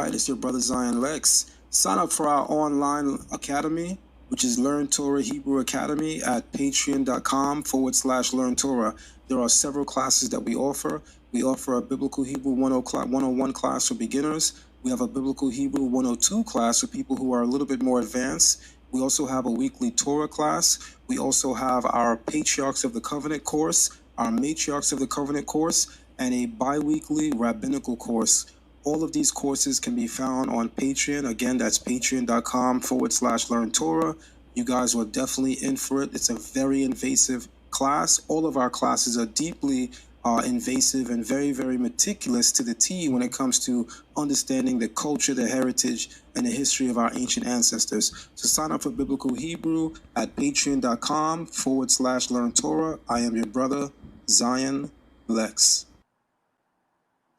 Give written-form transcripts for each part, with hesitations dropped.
right, it's your brother Zion Lexx. Sign up for our online academy, which is Learn Torah Hebrew Academy at patreon.com/Learn Torah. There are several classes that we offer. We offer a Biblical Hebrew 101 class for beginners. We have a Biblical Hebrew 102 class for people who are a little bit more advanced. We also have a weekly Torah class. We also have our Patriarchs of the Covenant course, our Matriarchs of the Covenant course, and a bi-weekly rabbinical course. All of these courses can be found on Patreon. Again, that's patreon.com/Learn Torah. You guys are definitely in for it. It's a very invasive class. All of our classes are deeply invasive and very, very meticulous to the T when it comes to understanding the culture, the heritage, and the history of our ancient ancestors. So sign up for Biblical Hebrew at patreon.com/Learn Torah. I am your brother, Zion Lexx.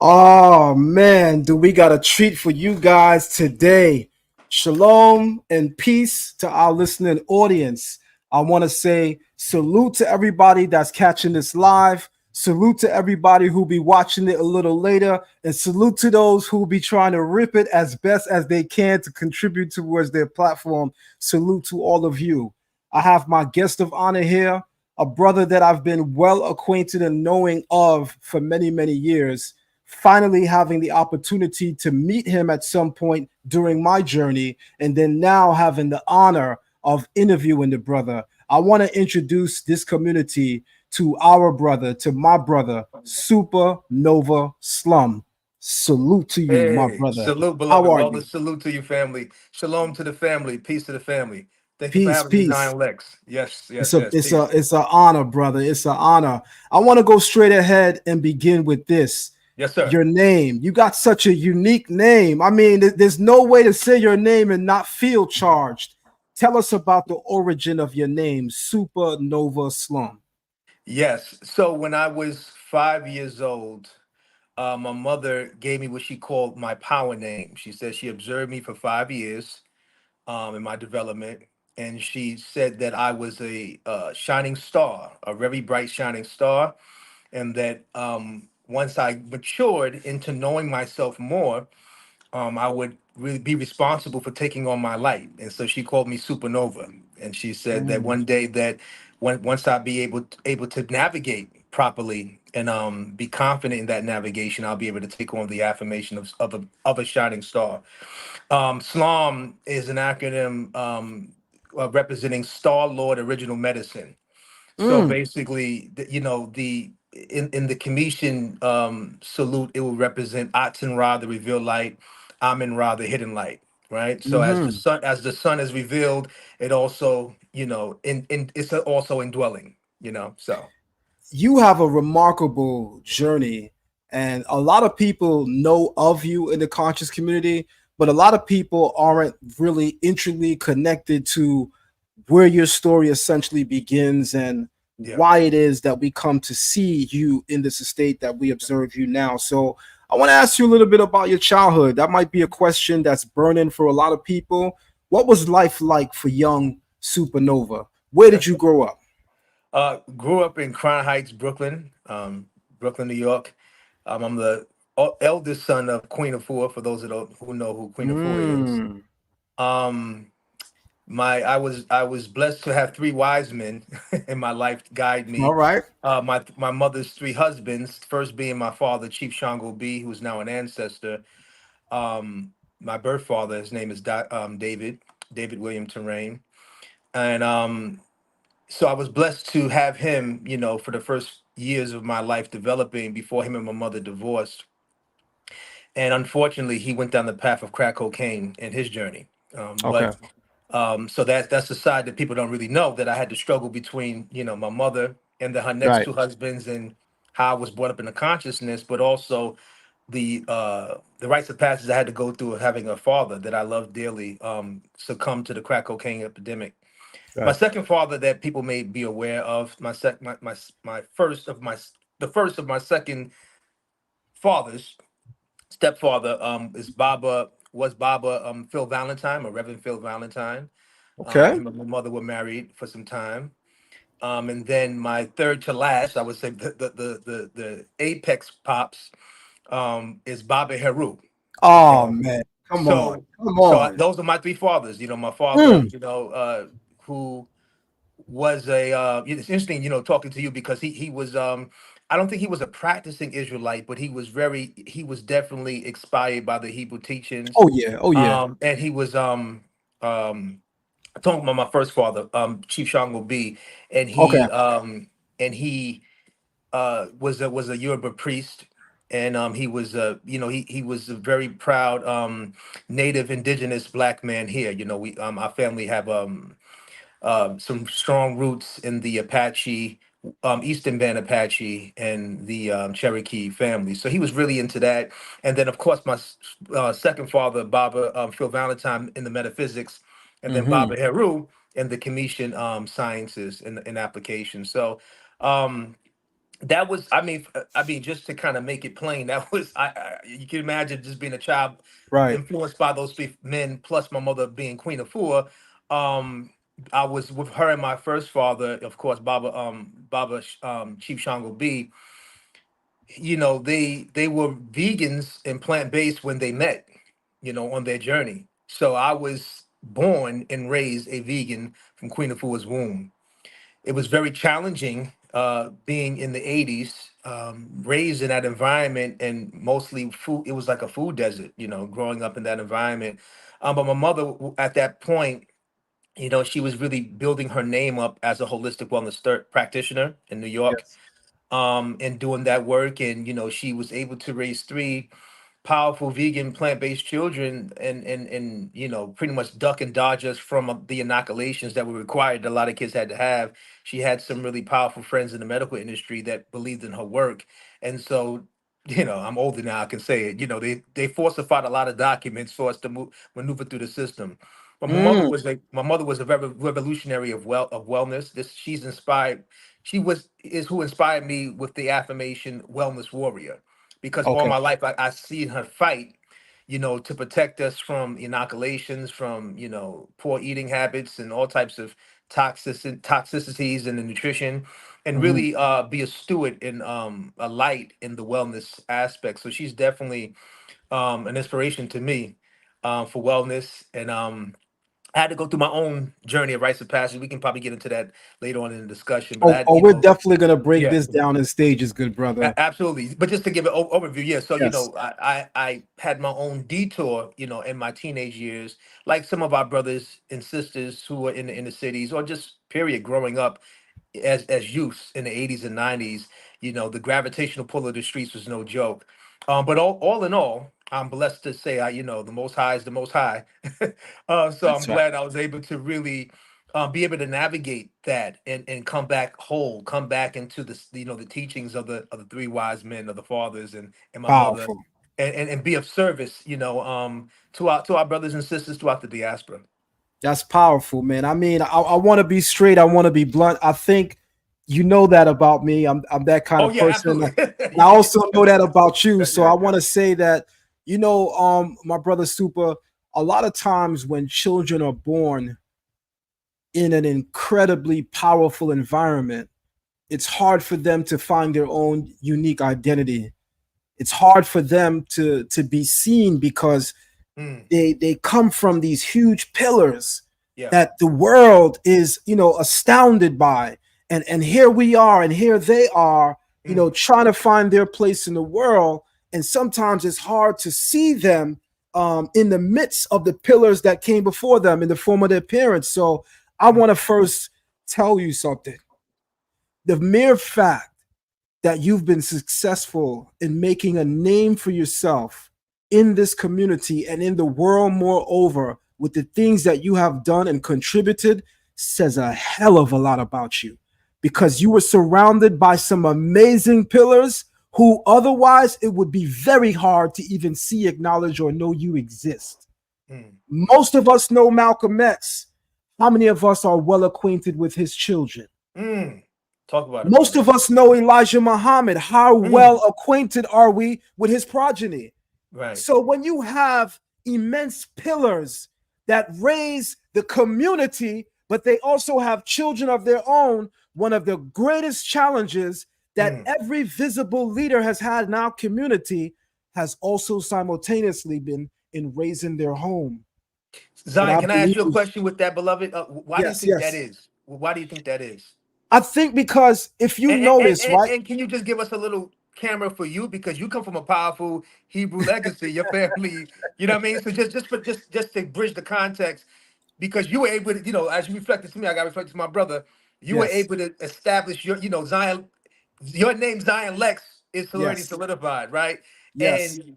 Oh man, do we got a treat for you guys today. Shalom and peace to our listening audience. I want to say salute to everybody that's catching this live. Salute to everybody who'll be watching it a little later. And salute to those who'll be trying to rip it as best as they can to contribute towards their platform. Salute to all of you. I have my guest of honor here, a brother that I've been well acquainted and knowing of for many, many years. Finally having the opportunity to meet him at some point during my journey, and then now having the honor of interviewing the brother. I want to introduce this community to our brother, to my brother, Supa Nova Slom. Salute to you, my Hey, brother. salute, How beloved are brother. you? Salute to your family. Shalom to the family. Peace to the family. Thank you for Peace, having me, peace. Zion Lex. Yes, It's yes, a yes. it's a Peace. it's an honor, brother. It's an honor. I want to go straight ahead and begin with this. Yes, sir. Your name. You got such a unique name. I mean, there's no way to say your name and not feel charged. Tell us about the origin of your name, Supa Nova Slom. Yes. So when I was 5 years old, my mother gave me what she called my power name. She said she observed me for 5 years in my development, and she said that I was a shining star, a very bright shining star, and that once I matured into knowing myself more, I would really be responsible for taking on my light. And so she called me Supernova. And she said that Mm, one day that once I be able to navigate properly and be confident in that navigation, I'll be able to take on the affirmation of a shining star. SLOM is an acronym representing Star Lord Original Medicine. So mm, basically, the in the Commission salute, it will represent Aten Ra, the revealed light, Amen Ra, the hidden light, right? So mm-hmm. as the sun is revealed, it also, in it's also indwelling, so. You have a remarkable journey, and a lot of people know of you in the conscious community, but a lot of people aren't really intricately connected to where your story essentially begins and Yeah. why it is that we come to see you in this state that we observe you now. So I want to ask you a little bit about your childhood. That might be a question that's burning for a lot of people. What was life like for young Supernova? Where did you grow up? Grew up in Crown Heights, Brooklyn, Brooklyn, New York. I'm the eldest son of Queen Afua, for those who know who Queen Afua is. Mm, Um, I was blessed to have three wise men in my life guide all me. right. My mother's three husbands, first being my father, Chief Shango B, who is now an ancestor. My birth father, his name is David William Terrain, and so I was blessed to have him, for the first years of my life developing before him and my mother divorced. And unfortunately, he went down the path of crack cocaine in his journey. Okay. But So that's the side that people don't really know, that I had to struggle between, my mother and her next Right. two husbands, and how I was brought up in the consciousness, but also the rites of passage I had to go through of having a father that I loved dearly succumb to the crack cocaine epidemic. My Right. second father that people may be aware of, my first of my the first of my second fathers, stepfather, is Baba Phil Valentine, or Reverend Phil Valentine. Okay. Him and my mother were married for some time. And then my third to last, I would say the apex pops, is Baba Heru. Oh And man. Come on. So, Come on. those are my three fathers. You know, my father, Mm. who was a it's interesting, talking to you, because he was I don't think he was a practicing Israelite, but he was definitely inspired by the Hebrew teachings. Oh yeah. Oh yeah. And he was talking about my first father, Chief Shango B, and Okay. he was a Yoruba priest, and he was he was a very proud native indigenous black man here. We our family have some strong roots in the Apache, Eastern Band Apache, and the Cherokee family. So he was really into that. And then, of course, my second father, Baba Phil Valentine, in the metaphysics, and then Mm-hmm. Baba Heru in the Commission sciences and application. So that was, just to kind of make it plain, that was, you can imagine just being a child Right. influenced by those three men, plus my mother being Queen of Four. Um, I was with her and my first father, of course, Chief Shango B. They were vegans and plant-based when they met, on their journey. So I was born and raised a vegan from Queen of Four's womb. It was very challenging being in the 80s, raised in that environment, and mostly food. It was like a food desert, growing up in that environment. But my mother, at that point, she was really building her name up as a holistic wellness practitioner in New York, Yes. and doing that work. And, she was able to raise three powerful vegan plant-based children, and pretty much duck and dodge us from the inoculations that were required that a lot of kids had to have. She had some really powerful friends in the medical industry that believed in her work. And so, I'm older now, I can say it, they falsified a lot of documents for us to maneuver through the system. But Mm. my mother was a revolutionary of wellness. She's inspired. Is who inspired me with the affirmation wellness warrior, because all Okay. my life I seen her fight, to protect us from inoculations, from, poor eating habits and all types of toxicities in the nutrition, and Mm-hmm. really be a steward and a light in the wellness aspect. So she's definitely an inspiration to me for wellness. And I had to go through my own journey of rites of passage. We can probably get into that later on in the discussion, but I Oh, had, oh, we're definitely gonna break yeah. this down in stages, good brother. Absolutely, but just to give an overview, yeah. So Yes. I had my own detour, in my teenage years, like some of our brothers and sisters who were in the inner cities, or just period growing up as youths in the 80s and 90s. The gravitational pull of the streets was no joke. But all in all, I'm blessed to say, the Most High is the Most High. So I'm That's right. glad I was able to really be able to navigate that, and come back whole, come back into the teachings of the three wise men, of the fathers, and my mother, Powerful. and be of service, to our brothers and sisters throughout the diaspora. That's powerful, man. I mean, I want to be straight. I want to be blunt. I think you know that about me. I'm that kind Oh of yeah, person. absolutely. And I also know that about you. So Yeah, I yeah. want to say that, my brother Supa, a lot of times when children are born in an incredibly powerful environment, it's hard for them to find their own unique identity. It's hard for them to be seen because Mm, they come from these huge pillars yeah. that the world is astounded by, and here we are, and here they are, Mm, trying to find their place in the world, and sometimes it's hard to see them in the midst of the pillars that came before them in the form of their parents. So I mm, want to first tell you something. The mere fact that you've been successful in making a name for yourself in this community and in the world, moreover, with the things that you have done and contributed, says a hell of a lot about you, because you were surrounded by some amazing pillars who otherwise it would be very hard to even see, acknowledge, or know you exist. mm, Most of us know Malcolm X. How many of us are well acquainted with his children? mm. Talk about it, Most brother. of us know Elijah Muhammad. How Mm, well acquainted are we with his progeny? right. So when you have immense pillars that raise the community, but they also have children of their own, one of the greatest challenges that Mm, every visible leader has had in our community has also simultaneously been in raising their home. But Zion, I can I ask you a believe, question with that, beloved? Why do you yes, think that yes. is? Why do you think that is? I think because if you And, and, notice, and, right? and can you just give us a little camera for you, because you come from a powerful Hebrew legacy, your family, you know what I mean? So just to bridge the context, because you were able to, as you reflected to me, I got reflected to my brother. You were Yes, able to establish Zion, your name Zion Lex is already yes, solidified, right? yes, And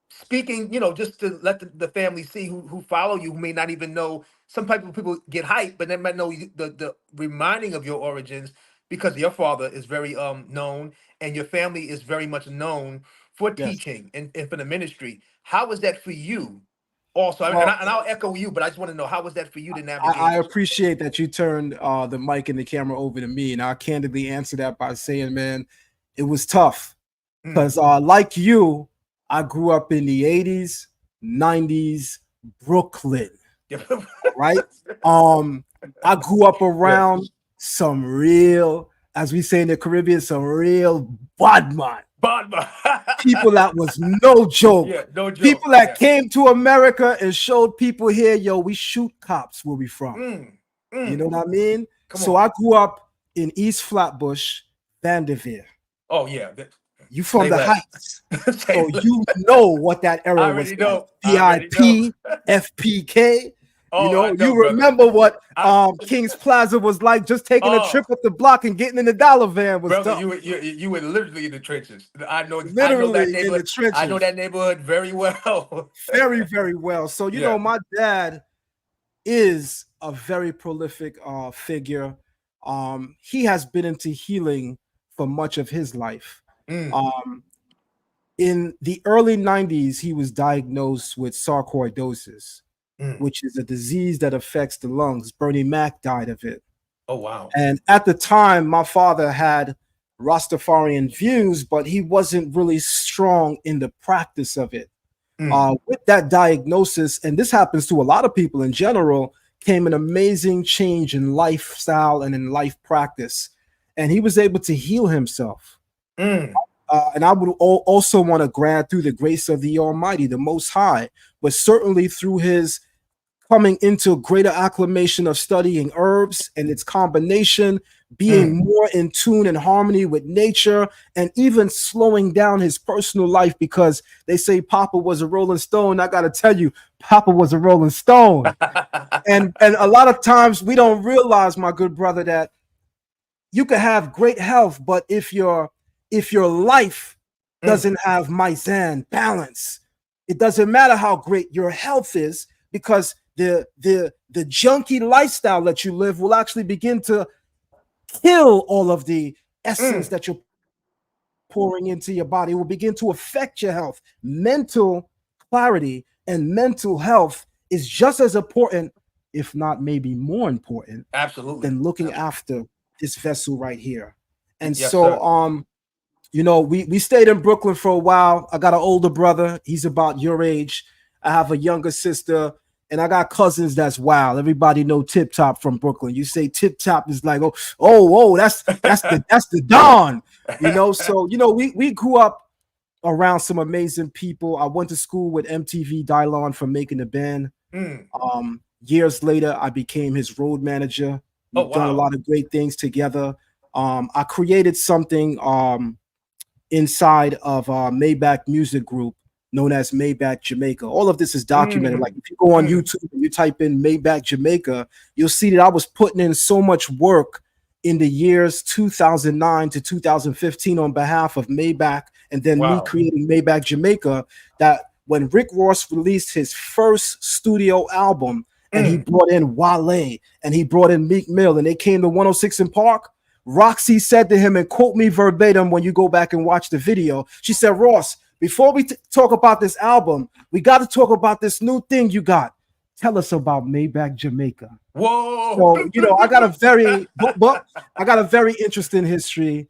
speaking, just to let the family see who follow you, who may not even know. Some people get hyped, but they might know the reminding of your origins, because your father is very known, and your family is very much known for yes. teaching and for the ministry. How was that for you? Also, Well, and I'll echo you, but I just want to know, how was that for you to I navigate? appreciate that you turned the mic and the camera over to me, and I'll candidly answer that by saying, man, it was tough Mm. because, like you, I grew up in the '80s, '90s, Brooklyn. All right. Um, I grew up Yeah. around some real, as we say in the Caribbean, some real bad man. Bond. People that was no Yeah, joke. no joke. People that Yeah. came to America and showed people here, yo, we shoot cops where we from. Mm. You know Mm. what I mean? Come So on. I grew up in East Flatbush, Vanderveer. Oh yeah. You from Say the less. Heights. Say So less. you know what that I era was already like. know. I already know. PIP, FPK. You Oh, I know, know, you brother. remember what I King's Plaza was like, just taking a oh, trip up the block and getting in the dollar van was brother, tough. you were literally in the trenches. I know that Literally in neighborhood. the I know trenches. that neighborhood very well. Very, very well. So, Yeah. my dad is a very prolific figure. He has been into healing for much of his life. Mm. Um, in the early '90s, he was diagnosed with sarcoidosis, Mm. which is a disease that affects the lungs. Bernie Mac died of it. Oh wow. And at the time, my father had Rastafarian views, but he wasn't really strong in the practice of it. Mm. With that diagnosis, and this happens to a lot of people in general, came an amazing change in lifestyle and in life practice. And he was able to heal himself. Mm. And I would also want to grant through the grace of the Almighty, the Most High, but certainly through his coming into greater acclimation of studying herbs and its combination, being Mm. more in tune and harmony with nature, and even slowing down his personal life, because they say Papa was a Rolling Stone. I got to tell you, Papa was a Rolling Stone. And a lot of times we don't realize, my good brother, that you could have great health, but if your life Mm. doesn't have mizan balance, it doesn't matter how great your health is, because the junky lifestyle that you live will actually begin to kill all of the essence Mm. that you're pouring into your body. It will begin to affect your health. Mental clarity and mental health is just as important, if not maybe more important, Absolutely. than looking Absolutely. after this vessel right here. And Yes, so sir. we stayed in Brooklyn for a while. I got an older brother. He's about your age. I have a younger sister, and I got cousins that's wild. Everybody know Tip Top from Brooklyn. You say Tip Top is like, oh, that's the Don. So we grew up around some amazing people. I went to school with MTV Dylon for making the band. Mm. Years later, I became his road manager. Oh We've done a wow. lot of great things together. I created something inside of Maybach Music Group known as Maybach Jamaica. All of this is documented. Like Mm. if you go on Mm. YouTube and you type in Maybach Jamaica, you'll see that I was putting in so much work in the years 2009 to 2015 on behalf of Maybach, and then me Wow. creating Maybach Jamaica, that when Rick Ross released his first studio album and he Mm. brought in Wale and he brought in Meek Mill and they came to 106 in Park, Roxy said to him, and quote me verbatim when you go back and watch the video, she said, Ross, before we talk about this album, we got to talk about this new thing you got. Tell us about Maybach Jamaica. Whoa. So, I got a very interesting history.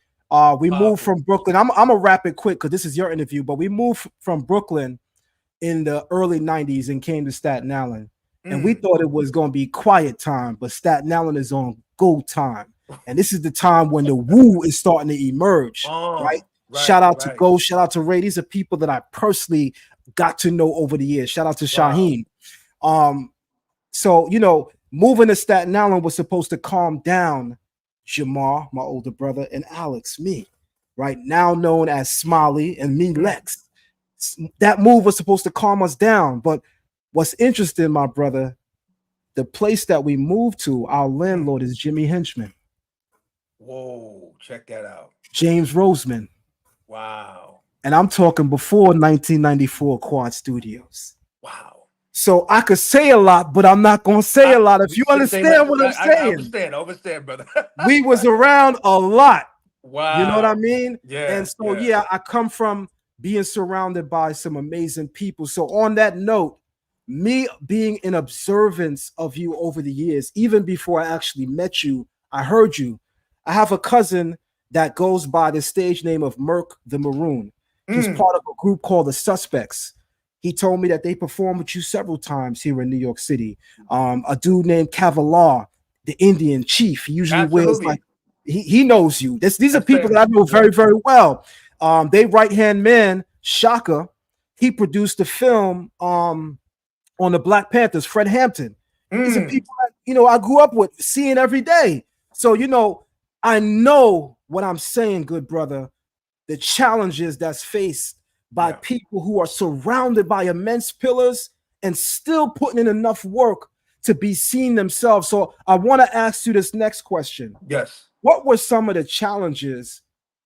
We moved Powerful. from Brooklyn. I'm gonna wrap it quick because this is your interview, but we moved from Brooklyn in the early '90s and came to Staten Island. And we Mm. thought it was going to be quiet time, but Staten Island is on go time. And this is the time when the woo is starting to emerge, right? Oh, right, Shout out to right. Go, shout out to Ray. These are people that I personally got to know over the years. Shout out to Wow. Shaheem. Um, so moving to Staten Island was supposed to calm down Jamar, my older brother, and Alex, me, right now known as Smiley, and me, Mm. Lexx. That move was supposed to calm us down. But what's interesting, my brother, the place that we moved to, our Mm. landlord is Jimmy Henchman, Whoa, check that out. James Roseman. Wow. And I'm talking before 1994 Quad Studios. Wow. So I could say a lot, but I'm not going to say I, a lot. If you say less. understand what I'm I saying, understand. I understand, brother. we was around a lot. You know what I Wow. mean? And Yeah. so, Yeah. yeah, I come from being surrounded by some amazing people. So, on that note, me being in observance of you over the years, even before I actually met you, I heard you. I have a cousin that goes by the stage name of Merc the Maroon. He's Mm. part of a group called the Suspects. He told me that they performed with you several times here in New York City. A dude named Cavalar, the Indian chief, he usually wears like Absolutely. he knows you. These are That's people that family. I know Yeah. very, very well. They right hand man, Shaka, he produced the film on the Black Panthers, Fred Hampton. These are Mm. people that I grew up with, seeing every day. So I know what I'm saying, good brother. The challenges that's faced by Yeah. people who are surrounded by immense pillars and still putting in enough work to be seen themselves. So I want to ask you this next question. Yes. What were some of the challenges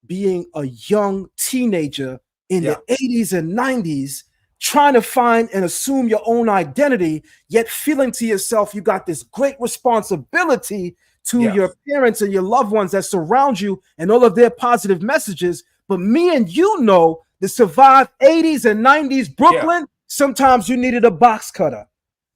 being a young teenager in the Yeah. 80s and 90s, trying to find and assume your own identity, yet feeling to yourself you got this great responsibility to Yeah. your parents and your loved ones that surround you and all of their positive messages? But me and you know, to survive 80s and 90s Yeah. Brooklyn, sometimes you needed a box cutter.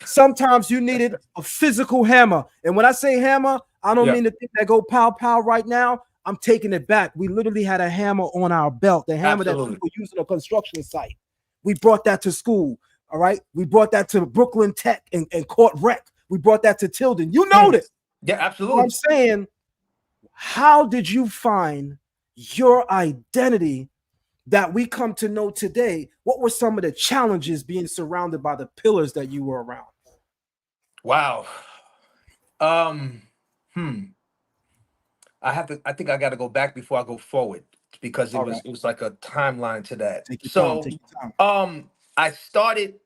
Sometimes you needed a physical hammer. And when I say hammer, I don't Yeah. mean the thing that go pow pow right now. I'm taking it back. We literally had a hammer on our belt, the hammer that Absolutely. people use on a construction site. We brought that to school. All right. We brought that to Brooklyn Tech and Court Rec. We brought that to Tilden. You know Mm. this. Yeah. So I'm Absolutely. saying, how did you find your identity that we come to know today? What were some of the challenges being surrounded by the pillars that you were around? Wow. Um. Hmm. I have to. I think I got to go back before I go forward because All right. it was like a timeline to that. Take your time. So, Take your time. I started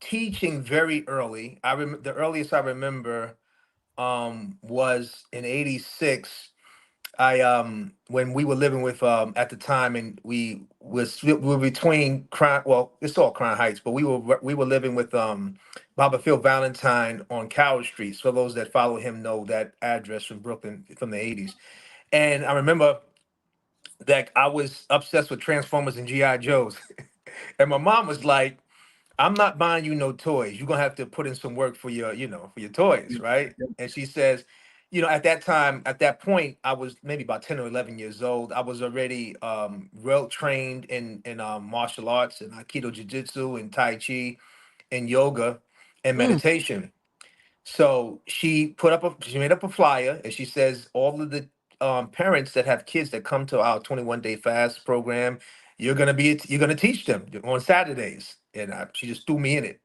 teaching very early. The earliest I remember was in '86. I when we were living with at the time, and we were between Crown. Well, it's all Crown Heights, but we were living with Baba Phil Valentine on Coward Street. So those that follow him know that address from Brooklyn from the '80s. And I remember that I was obsessed with Transformers and GI Joes, and my mom was like, I'm not buying you no toys. You're gonna have to put in some work for your, for your toys, Yep, right? yep. And she says, at that time, at that point, I was maybe about 10 or 11 years old. I was already well trained in martial arts and Aikido Jiu-Jitsu and Tai Chi and yoga and Mm. meditation. So she made up a flyer and she says all of the parents that have kids that come to our 21 day fast program, you're gonna teach them on Saturdays. And she just threw me in it.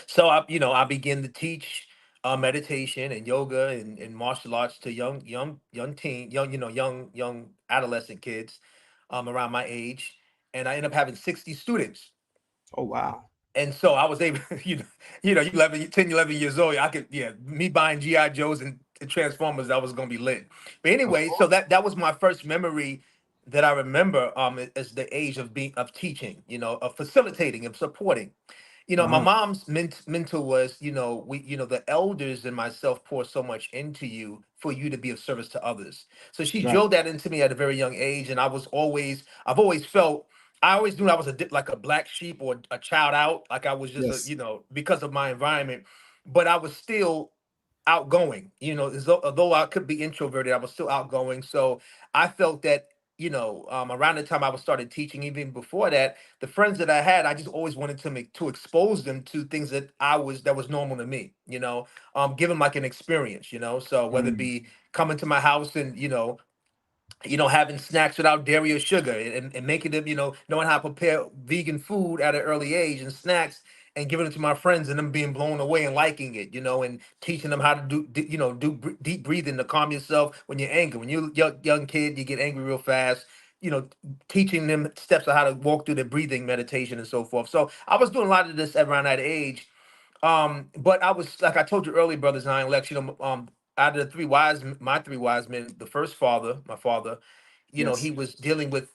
So I began to teach meditation and yoga and martial arts to young teen, young adolescent kids around my age. And I ended up having 60 students. Oh wow. And so I was able, you 11 years old, I could, yeah, me buying GI Joes and Transformers, that was gonna be lit. But Of anyway, so course. that was my first memory that I remember as the age of teaching, of facilitating, of supporting. My Uh-huh. mom's mentor was, the elders and myself pour so much into you for you to be of service to others. So she Right. drilled that into me at a very young age, and I've always felt, I always knew I was like a black sheep or a child out, like I was just Yes. because of my environment, but I was still outgoing. Although I could be introverted, I was still outgoing. So I felt that around the time I was started teaching, even before that, the friends that I had, I just always wanted to expose them to things that was normal to me. Give them like an experience. So whether it Mm. be coming to my house and having snacks without dairy or sugar, and making them, knowing how to prepare vegan food at an early age and snacks, and giving it to my friends and them being blown away and liking it, and teaching them how to do deep breathing to calm yourself when you're angry. When you're a young kid, you get angry real fast. Teaching them steps of how to walk through the breathing meditation and so forth. So I was doing a lot of this around that age. But I was, like I told you earlier, brothers, nine Lex, out of the my three wise men, the first father, my father, he Yes. was dealing with,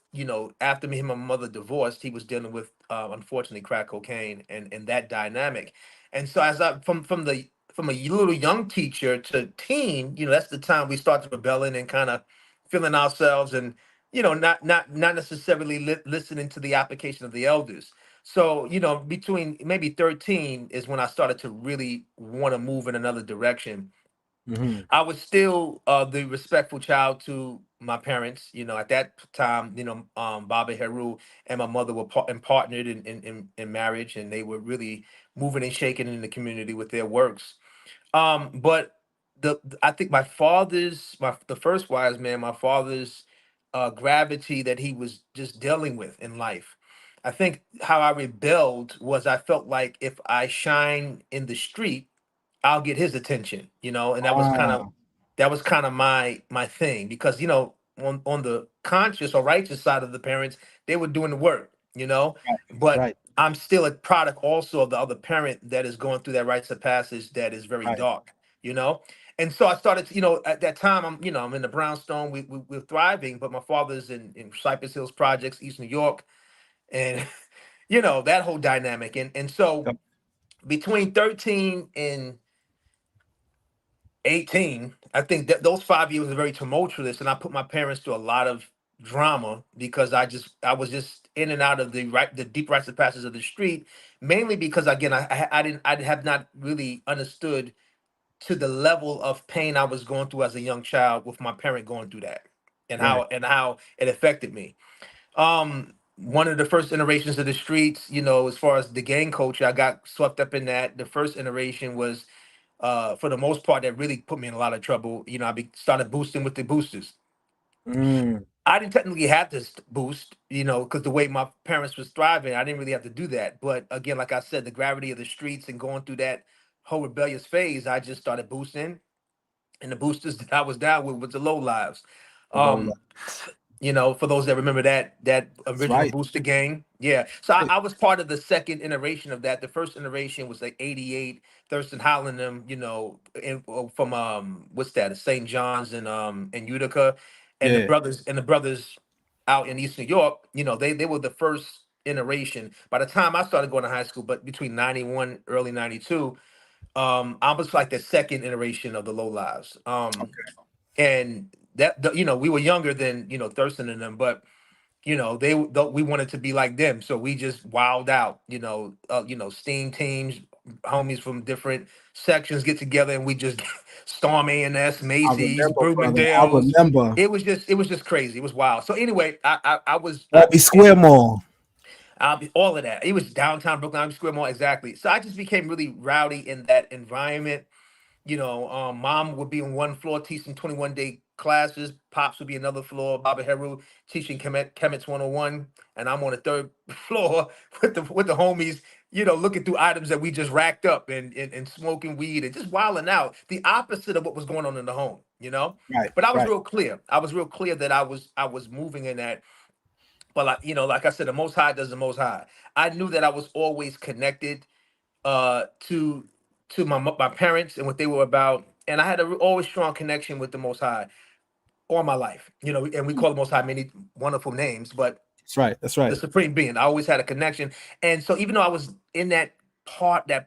after me and my mother divorced, he was dealing with, unfortunately, crack cocaine and that dynamic. And so as I from a little young teacher to teen, that's the time we start rebelling and kind of feeling ourselves, and not necessarily listening to the application of the elders. So, between maybe 13 is when I started to really want to move in another direction. Hmm. I was still the respectful child to my parents. At that time, Baba Heru and my mother were partnered in marriage, and they were really moving and shaking in the community with their works. But I think the first wise man, my father's gravity that he was just dealing with in life. I think how I rebelled was I felt like if I shine in the street, I'll get his attention, and Ah, that was kind of my thing, because on the conscious or righteous side of the parents, they were doing the work, right, but right, I'm still a product also of the other parent that is going through that rites of passage that is very right. dark, you know. And so I started to, at that time, I'm in the brownstone, we're thriving, but my father's in Cypress Hills Projects, East New York, and that whole dynamic. And so Yep. between 13 and 18, I think that those 5 years were very tumultuous, and I put my parents through a lot of drama because I was just in and out of the deep rites of passage of the street, mainly because, again, I have not really understood to the level of pain I was going through as a young child with my parent going through that, and Right. how it affected me. One of the first iterations of the streets, as far as the gang culture, I got swept up in that. The first iteration was, for the most part, that really put me in a lot of trouble. Started boosting with the boosters. Mm, I didn't technically have this boost, because the way my parents was thriving, I didn't really have to do that. But again, like I said, the gravity of the streets and going through that whole rebellious phase, I just started boosting, and the boosters that I was down with was the low lives. the low life. Um, for those that remember that That's original right. booster gang. Yeah. So I, Right. I was part of the second iteration of that. The first iteration was like 88, Thurston Howland them, from what's that, St. John's and Utica, and Yeah. the brothers out in East New York, they were the first iteration. By the time I started going to high school, but between 91, early 92, I was like the second iteration of the low lives. Okay. And we were younger than, Thurston and them, but we wanted to be like them, so we just wowed out. Steam teams, homies from different sections get together, and we just storm A&S, I Macy's, remember, brother. I Bloomingdale's. remember. It was just crazy. It was wild. So anyway, I was I Albee Square became Mall. all of that. It was downtown Brooklyn, Albee Square Mall, exactly. So I just became really rowdy in that environment. Mom would be on one floor teaching 21-day classes. Pops would be another floor. Baba Heru teaching Chemits 101. And I'm on the third floor with the homies, looking through items that we just racked up, and smoking weed and just wilding out. The opposite of what was going on in the home. Right. But I was Right. real clear. I was real clear that I was moving in that. But like I said, the most high does the most high. I knew that I was always connected to my parents and what they were about, and I had a always strong connection with the Most High all my life. And we Mm, call the Most High many wonderful names, but that's right. That's the right. Supreme Being, I always had a connection. And so even though I was in that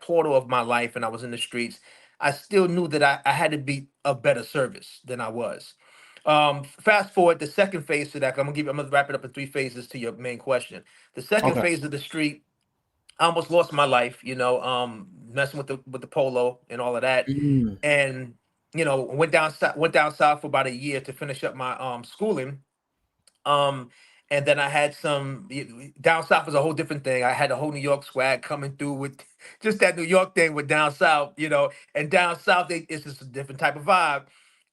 portal of my life, and I was in the streets, I still knew that I had to be a better service than I was. Fast forward the second phase to that. I'm gonna wrap it up in three phases to your main question. The second Okay. phase of the street, I almost lost my life, messing with the polo and all of that, Mm, and went down south for about a year to finish up my schooling. Um, and then I had down south was a whole different thing. I had a whole New York swag coming through with just that New York thing with down south, and down south it's just a different type of vibe.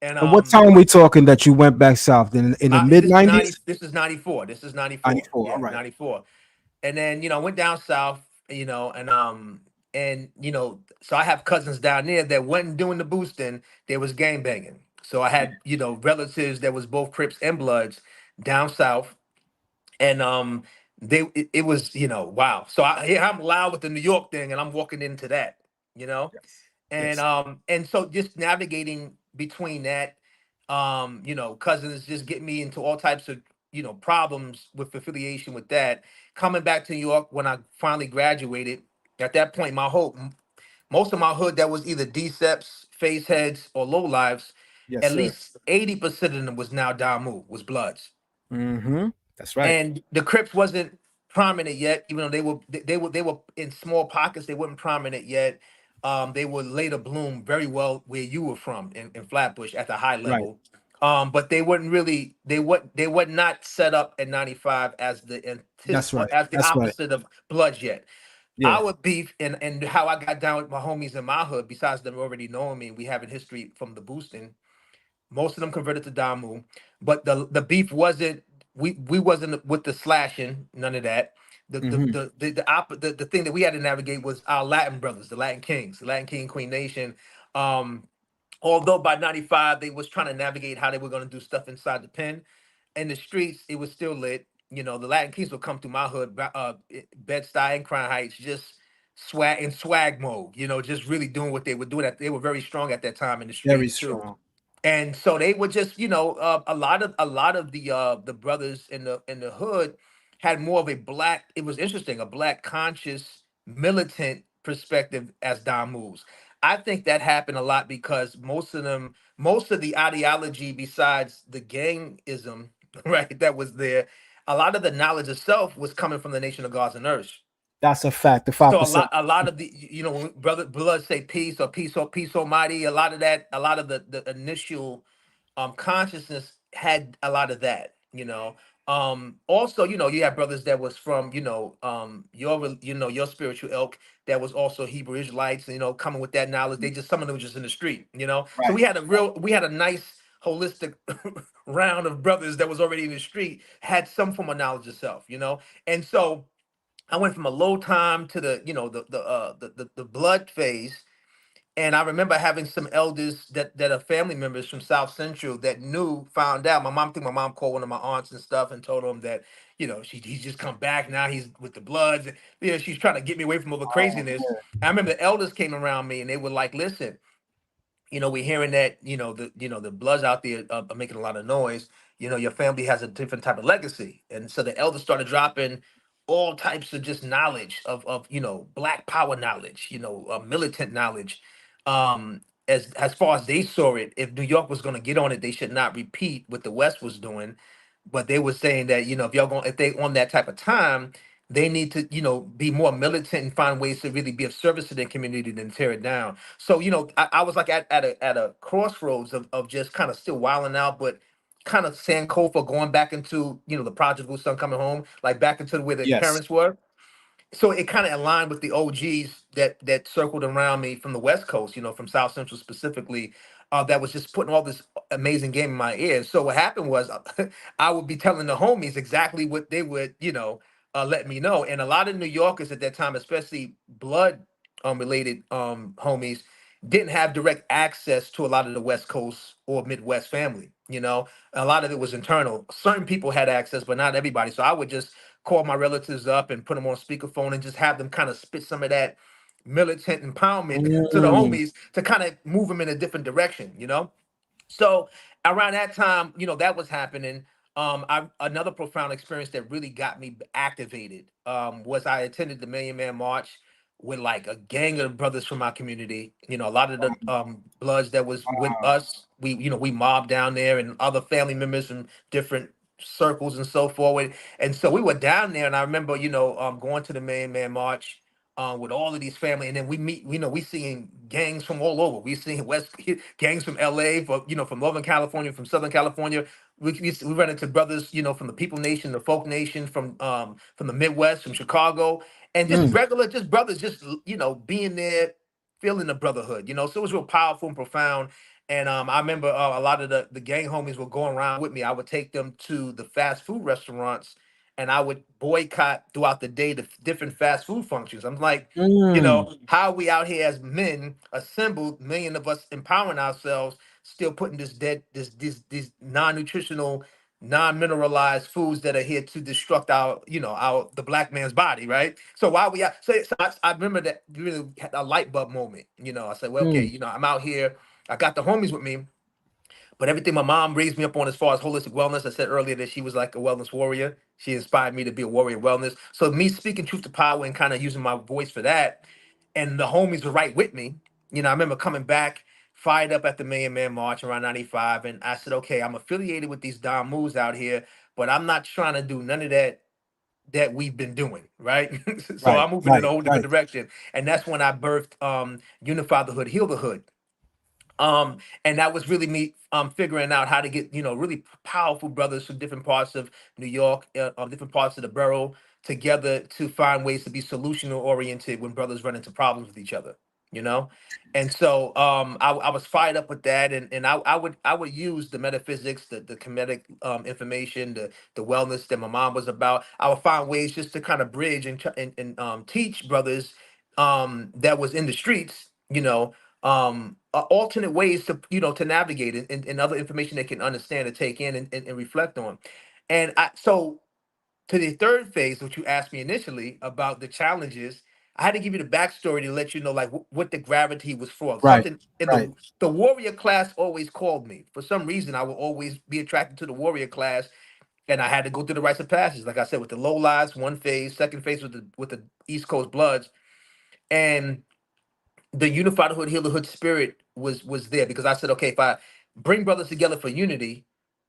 And And what time we talking that you went back south in the mid this is 90. 90s? This is 94. This is 94. 94. All Yeah, right. 94. And then I went down south. So I have cousins down there that wasn't doing the boosting. They was gang banging. So I Yeah. had relatives that was both Crips and Bloods down south, and it was wow. So here I'm loud with the New York thing, and I'm walking into that. You know Yes. and Yes. so just navigating between that, cousins just get me into all types of problems with affiliation with that. Coming back to New York when I finally graduated, at that point most of my hood that was either Deceps, face heads, or low lives, Yes, at sir. least 80% of them was now Damu, was Bloods. Mm-hmm. That's right. And the Crips wasn't prominent yet, even though they were in small pockets. They weren't prominent yet. They would later bloom very well where you were from in Flatbush at the high Right. level. But they weren't really they were not set up at 95 as That's right. as the That's right. opposite of Bloods yet. Yeah. Our beef and how I got down with my homies in my hood, besides them already knowing me, and we having history from the boosting. Most of them converted to Damu, but the beef wasn't, we wasn't with the slashing, none of that. Mm-hmm. The thing that we had to navigate was our Latin brothers, the Latin Kings, the Latin King Queen Nation. Um, Although by 95 they was trying to navigate how they were going to do stuff inside the pen. In the streets, it was still lit. The Latin Kings would come through my hood, Bed-Stuy and Crown Heights, just swag mode, just really doing what they were doing. They were very strong at that time in the Very streets too. strong. And so they would just, a lot of the brothers in the hood had more of a black. It was interesting, a black conscious militant perspective as Dom moves. I think that happened a lot because most of the ideology, besides the gangism, right, that was there, a lot of the knowledge itself was coming from the Nation of Gods and Earth. That's a fact. The So 5%. a lot of the, when brother blood say peace or peace almighty, a lot of that, a lot of the initial consciousness had a lot of that. Also, you have brothers that was from, your spiritual ilk, that was also Hebrew Israelites, coming with that knowledge. They just, some of them were just in the street. So Right. we had a nice holistic round of brothers that was already in the street, had some form of knowledge of self. And so I went from a low time to the blood phase. And I remember having some elders that are family members from South Central that found out. My mom called one of my aunts and stuff and told them that, he's just come back now. He's with the Bloods. She's trying to get me away from all the Oh, craziness. yeah. I remember the elders came around me and they were like, listen, we're hearing that, the Bloods out there are making a lot of noise. Your family has a different type of legacy. And so the elders started dropping all types of just knowledge of black power knowledge, militant knowledge. As far as they saw it, if New York was going to get on it, they should not repeat what the West was doing. But they were saying that, if they on that type of time, they need to, be more militant and find ways to really be of service to their community than tear it down. So, I was like at a crossroads of just kind of still wilding out, but kind of Sankofa going back into, the prodigal son coming home, like back into where the Yes. parents were. So it kind of aligned with the OGs that circled around me from the West Coast, from South Central specifically, that was just putting all this amazing game in my ears. So what happened was I would be telling the homies exactly what they would, let me know. And a lot of New Yorkers at that time, especially blood related homies, didn't have direct access to a lot of the West Coast or Midwest family. A lot of it was internal. Certain people had access, but not everybody. So I would just call my relatives up and put them on speakerphone and just have them kind of spit some of that militant empowerment to the Mm. homies to kind of move them in a different direction. So around that time, that was happening. Another profound experience that really got me activated was I attended the Million Man March with like a gang of brothers from my community. A lot of the Bloods that was with Wow. us, we mobbed down there, and other family members from different circles and so forward. And so we were down there, and I remember, going to the Million Man March with all of these family, and then we meet. We seeing gangs from all over. We seeing West gangs from L.A., from Northern California, from Southern California. We run into brothers, from the People Nation, the Folk Nation, from the Midwest, from Chicago, and just Mm. regular, just brothers, just being there, feeling the brotherhood. So it was real powerful and profound. And I remember a lot of the gang homies were going around with me. I would take them to the fast food restaurants, and I would boycott throughout the day the different fast food functions. I'm like, Mm. how are we out here as men assembled, million of us empowering ourselves, still putting these non-nutritional, non-mineralized foods that are here to destruct our, our the black man's body, right? So why we out? So I remember that really had a light bulb moment. I said, well, okay, Mm. I'm out here. I got the homies with me, but everything my mom raised me up on as far as holistic wellness, I said earlier that she was like a wellness warrior. She inspired me to be a warrior of wellness. So me speaking truth to power and kind of using my voice for that, and the homies were right with me. I remember coming back fired up at the Million Man March around 95, and I said, okay, I'm affiliated with these Don Moves out here, but I'm not trying to do none of that we've been doing, right? So Right, I'm moving in right, a whole different right, direction. And that's when I birthed Unify the Hood, Heal the Hood. And that was really me figuring out how to get really powerful brothers from different parts of New York, different parts of the borough together to find ways to be solution oriented when brothers run into problems with each other. You know, and so I was fired up with that, and I would use the metaphysics, the comedic information, the wellness that my mom was about. I would find ways just to kind of bridge and teach brothers that was in the streets, alternate ways to to navigate it, and other information they can understand and take in and reflect on. And so to the third phase, which you asked me initially about the challenges, I had to give you the backstory to let you know like what the gravity was for. right, Something in right. the warrior class always called me. For some reason, I will always be attracted to the warrior class, and I had to go through the rites of passage. Like I said, with the low lives, one phase, second phase with the East Coast Bloods, and the unified hood, heal the hood spirit was there because I said, okay, if I bring brothers together for unity,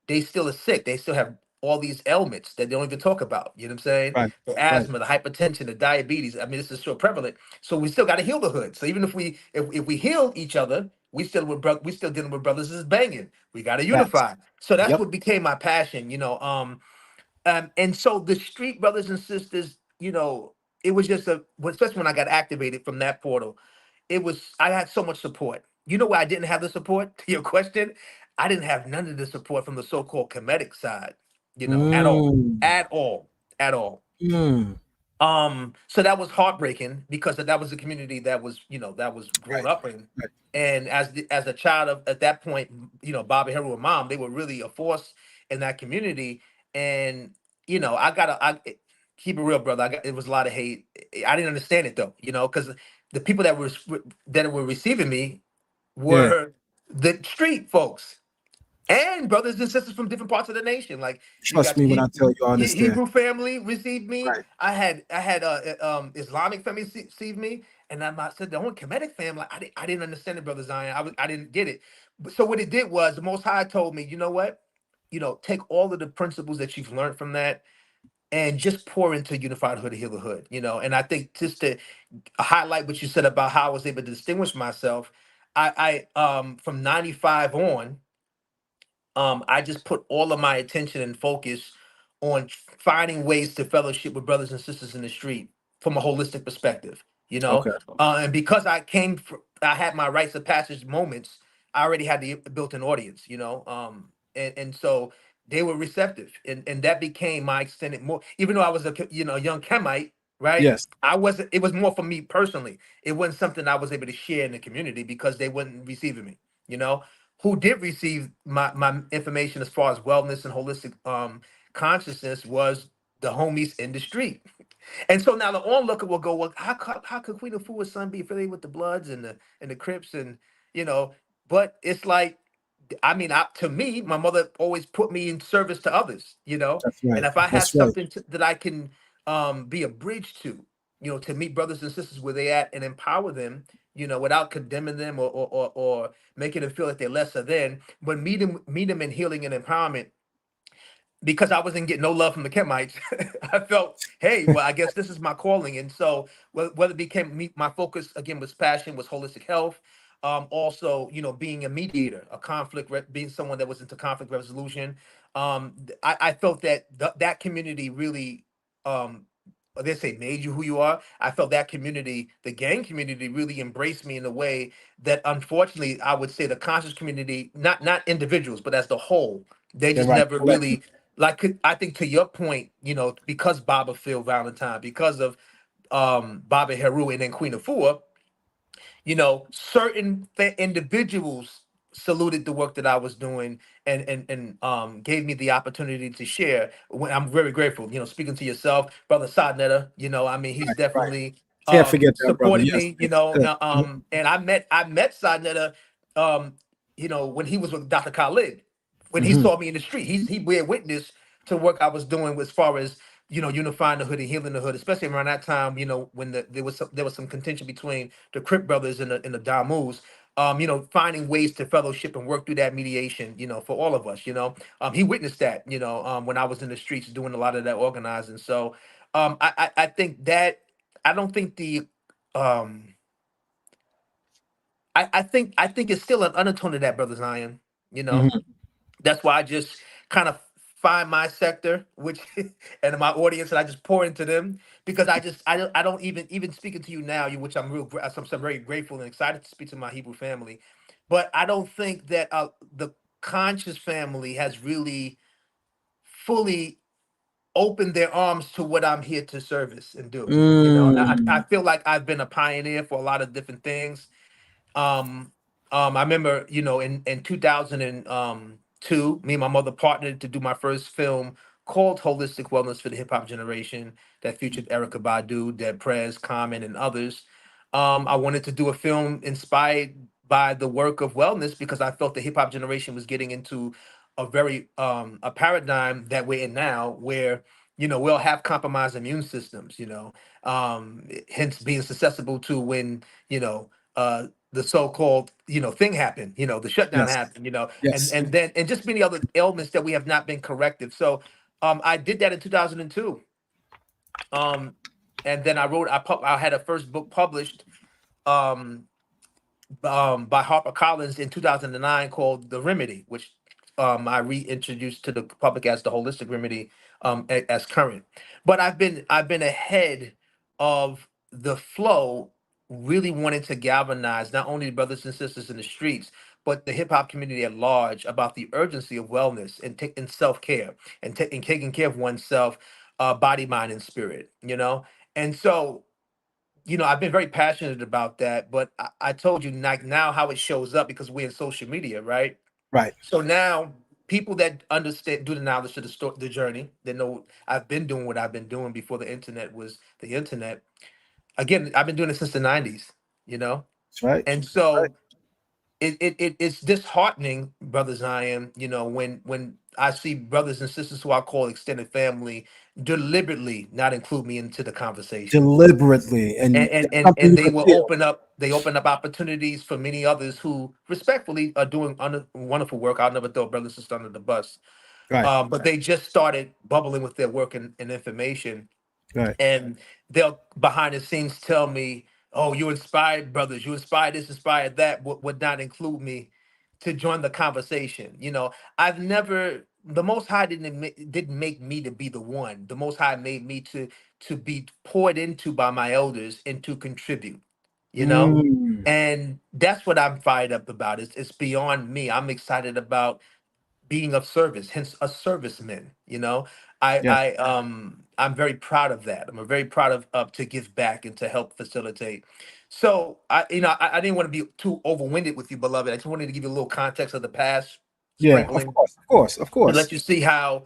they still are sick. They still have all these ailments that they don't even talk about. You know what I'm saying? Right, The right. asthma, the hypertension, the diabetes. I mean, this is still prevalent. So we still got to heal the hood. So even if we heal each other, we still dealing with brothers is banging. We got to Facts. unify. So that's Yep. what became my passion. And so the street brothers and sisters, it was just especially when I got activated from that portal, I had so much support. You know why I didn't have the support? To your question, I didn't have none of the support from the so-called comedic side, at all. Mm. At all. At all. Mm. So that was heartbreaking because that was the community that was grown Right, up in. right. And as a child of at that point, Bobby Hero and mom, they were really a force in that community. And I keep it real, brother. It was a lot of hate. I didn't understand it though, because the people that were receiving me Yeah. were the street folks and brothers and sisters from different parts of the nation. Like you Trust got me when I tell you I understand. Hebrew family received me. Right. I had Islamic family received me, and I said the only Kemetic family. I didn't understand it, brother Zion. I didn't get it. But so what it did was the Most High told me, you know what, take all of the principles that you've learned from that and just pour into Unified Hood to Heal the Hood. And I think just to highlight what you said about how I was able to distinguish myself, I from 95 on, I just put all of my attention and focus on finding ways to fellowship with brothers and sisters in the street from a holistic perspective, Okay. and because I had my rites of passage moments, I already had the built-in audience, and so they were receptive, and that became my extended more. Even though I was a young Kemite, right? Yes. I wasn't. It was more for me personally. It wasn't something I was able to share in the community because they weren't receiving me, you know who did receive my information as far as wellness and holistic consciousness was the homies in the street. And so now the onlooker will go, well, how could Queen of Fua's son be affiliated with the Bloods and the Crips and you know, but it's like I mean, to me, my mother always put me in service to others, That's and right. if I have That's right. something that I can be a bridge to, to meet brothers and sisters where they at and empower them, without condemning them or making them feel like they're lesser than, but meet them in healing and empowerment because I wasn't getting no love from the Kemites. I felt, hey, well, I guess this is my calling. And so whether it became my focus again was passion, was holistic health. Also, being a mediator, being someone that was into conflict resolution. I felt that that community really um, they say made you who you are. I felt that community, the gang community, really embraced me in a way that, unfortunately, I would say the conscious community, not individuals, but as the whole, they Yeah, just right. never Collective. really, like, I think to your point, because Baba Phil Valentine, because of Baba Heru and then Queen Afua, certain individuals saluted the work that I was doing, and gave me the opportunity to share. I'm very grateful. Speaking to yourself, brother Sadnetta, I mean, he's Right, right. definitely Can't forget that, brother. supported Yes, me. yes. Good. And I met Sadnetta, um, when he was with Dr. Khalid, when he Mhm. saw me in the street, he bear witness to work I was doing as far as unifying the hood and healing the hood, especially around that time. When there was some contention between the Crip brothers and the Damus. Finding ways to fellowship and work through that mediation, for all of us. He witnessed that, when I was in the streets doing a lot of that organizing. So, I think that I don't think the um I think it's still an undertone of that, brother Zion. You know, Mhm. that's why I just kind of find my sector, which and my audience, and I just pour into them, because I don't even speaking to you now, which I'm very grateful and excited to speak to my Hebrew family, but I don't think that the conscious family has really fully opened their arms to what I'm here to service and do. I Mm. feel like I've been a pioneer for a lot of different things. um, I remember, in 2002, me and my mother partnered to do my first film called Holistic Wellness for the Hip Hop Generation, that featured Erica Badu, Dead Prez, Common, and others. I wanted to do a film inspired by the work of wellness, because I felt the hip hop generation was getting into a paradigm that we're in now, where we'll have compromised immune systems, hence being susceptible to when the so-called thing happened, the shutdown Yes, happened, and yes. and then and just many other ailments that we have not been corrected. So I did that in 2002. um and then I had a first book published, um by HarperCollins in 2009, called The Remedy, which I reintroduced to the public as the Holistic Remedy, as current. But I've been ahead of the flow, really wanting to galvanize not only the brothers and sisters in the streets, but the hip hop community at large, about the urgency of wellness and self care, and taking care of oneself, body, mind, and spirit. And so, I've been very passionate about that, but I told you, like, now how it shows up, because we're in social media, right? Right. So now people that understand, do the knowledge of the journey, they know I've been doing what I've been doing before the internet was the internet. Again, I've been doing it since the 90s, you know? That's right. And Right. so it's disheartening, brother Zion, when I see brothers and sisters who I call extended family deliberately not include me into the conversation, Deliberately, and and and that's and, something and you they could will feel. open up opportunities for many others who respectfully are doing wonderful work. I'll never throw brothers and sisters under the bus, Right. but they just started bubbling with their work and information, Right. and they'll behind the scenes tell me, "Oh, you inspired brothers, you inspired this, inspired that," would not include me to join the conversation. I've never. The Most High didn't make me to be the one. The Most High made me to be poured into by my elders and to contribute. You know, Mm. and that's what I'm fired up about. It's beyond me. I'm excited about being of service, hence a serviceman. Yes. I'm very proud of that. I'm very proud of to give back and to help facilitate. So I didn't want to be too overwinded with you, beloved. I just wanted to give you a little context of the past, Yeah. Of sprinkling, course. Of course. Of and course. let you see how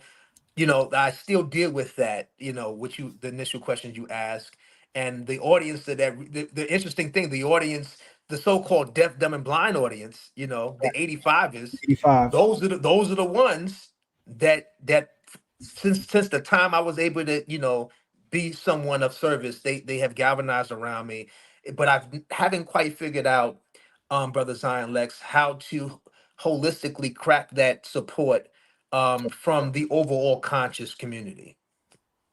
I still deal with that, which the initial questions you ask, and the audience the interesting thing, the audience, the so-called deaf, dumb, and blind audience, the 85ers, 85. those are the ones that since the time I was able to, be someone of service, they have galvanized around me. But haven't quite figured out, brother Zion Lex, how to holistically crack that support, from the overall conscious community.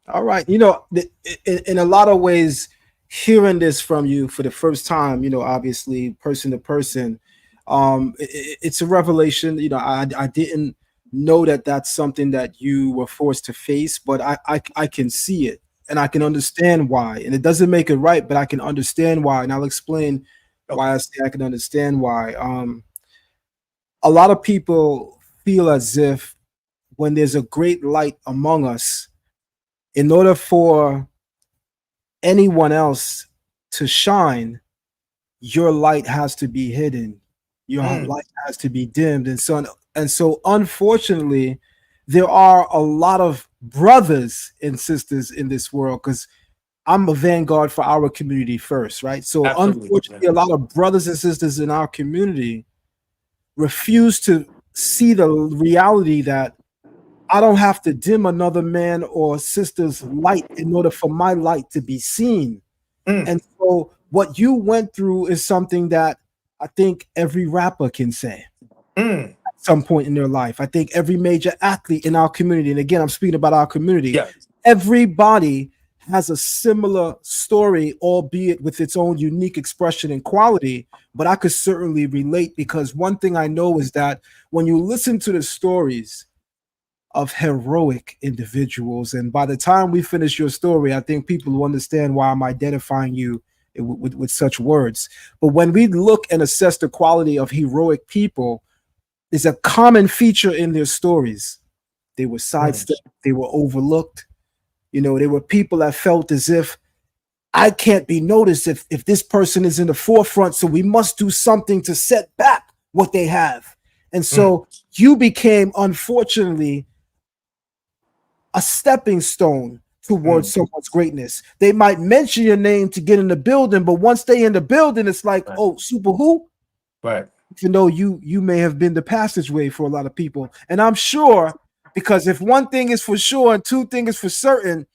All right. In a lot of ways, hearing this from you for the first time, obviously person to person, it's a revelation. I didn't know that that's something that you were forced to face, but I can see it. and I can understand why. And it doesn't make it right, but I can understand why, and I'll explain why Okay. I say I can understand why. A lot of people feel as if when there's a great light among us, in order for anyone else to shine, your light has to be hidden. Your Mm, light has to be dimmed. And so unfortunately, there are a lot of brothers and sisters in this world because I'm a vanguard for our community first, right? So absolutely. Yeah. unfortunately, a lot of brothers and sisters in our community refuse to see the reality that I don't have to dim another man or sister's light in order for my light to be seen. Mm, And so what you went through is something that I think every rapper can say mm, at some point in their life. I think every major athlete in our community, and again, I'm speaking about our community, yeah. everybody has a similar story, albeit with its own unique expression and quality. But I could certainly relate because one thing I know is that when you listen to the stories of heroic individuals. And by the time we finish your story, I think people will understand why I'm identifying you with such words. But when we look and assess the quality of heroic people, there's a common feature in their stories. They were Mm, sidestepped, they were overlooked. They were people that felt as if I can't be noticed if this person is in the forefront. So we must do something to set back what they have. And mm, so you became, unfortunately, a stepping stone towards mm. someone's greatness. They might mention your name to get in the building, but once they in the building, it's like, Right. oh, super who? Right. Even though you may have been the passageway for a lot of people. And I'm sure, because if one thing is for sure and two things is for certain,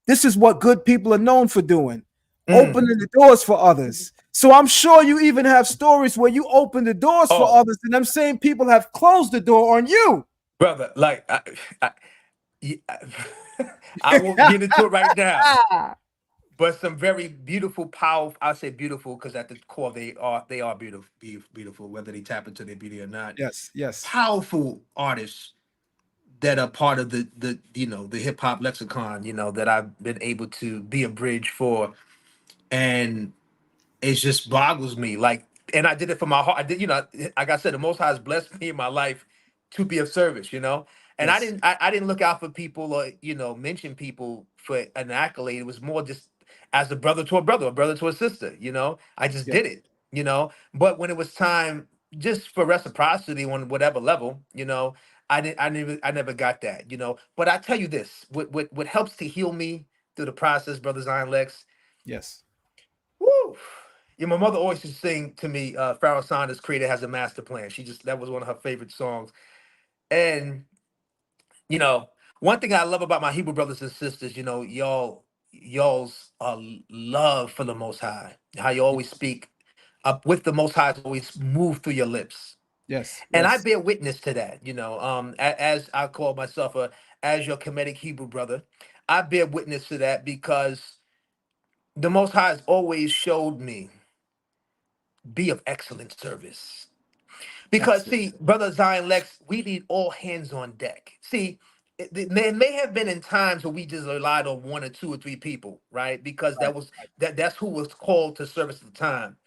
this is what good people are known for doing, Mm. opening the doors for others. So I'm sure you even have stories where you open the doors for Oh, others, and them same people have closed the door on you. brother, like I, I, I won't get into it right now, but some very beautiful, powerful. I say beautiful because at the core they are beautiful, beautiful, whether they tap into their beauty or not. Yes, yes, Powerful artists that are part of the hip hop lexicon. That I've been able to be a bridge for, and it just boggles me. Like, and I did it for my heart. I did, like I said, the Most High has blessed me in my life to be of service. And I yes, didn't, I, I didn't look out for people or mention people for an accolade. It was more just as a brother to a brother, a brother to a sister. I just yes, did it. But when it was time, just for reciprocity on whatever level, I never got that. But I tell you this, what helps to heal me through the process, brother Zion Lex. yes. Woo! Yeah, my mother always used to sing to me, Pharaoh Sanders' Creator has a master plan. That was one of her favorite songs. And, you know, one thing I love about my Hebrew brothers and sisters, y'all's love for the Most High, how you always speak up with the Most High, always move through your lips. Yes, And I yes, bear witness to that, as I call myself as your Kemetic Hebrew brother. I bear witness to that because the Most High has always showed me be of excellent service. Because excellent. see, brother Zion Lex, we need all hands on deck. See, there may have been in times where we just relied on one or two or three people, right? Because Right, that's who was called to service at the time.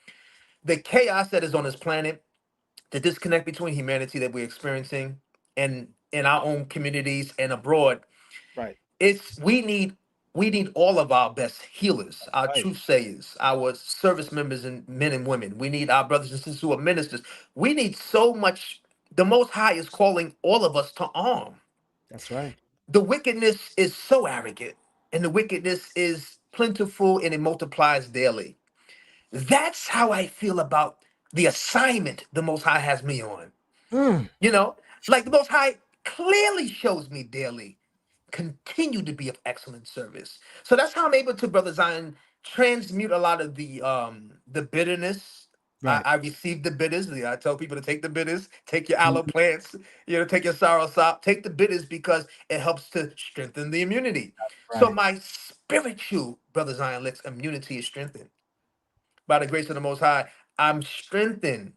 The chaos that is on this planet, the disconnect between humanity that we're experiencing and in our own communities and abroad, right, it's we need all of our best healers, our right. truth sayers, our service members and men and women. We need our brothers and sisters who are ministers. We need so much. The Most High is calling all of us to arm. That's right. The wickedness is so arrogant, and the wickedness is plentiful, and it multiplies daily. That's how I feel about the assignment the Most High has me on. Mm, You know, like the Most High clearly shows me daily, continue to be of excellent service. So that's how I'm able to, brother Zion, transmute a lot of the bitterness. I, right. I receive the bitters. I tell people to take the bitters, take your aloe Mhm. plants, take your sorrow sop, take the bitters because it helps to strengthen the immunity. So Right. my spiritual, brother Zion, Lex, immunity is strengthened by the grace of the Most High. I'm strengthened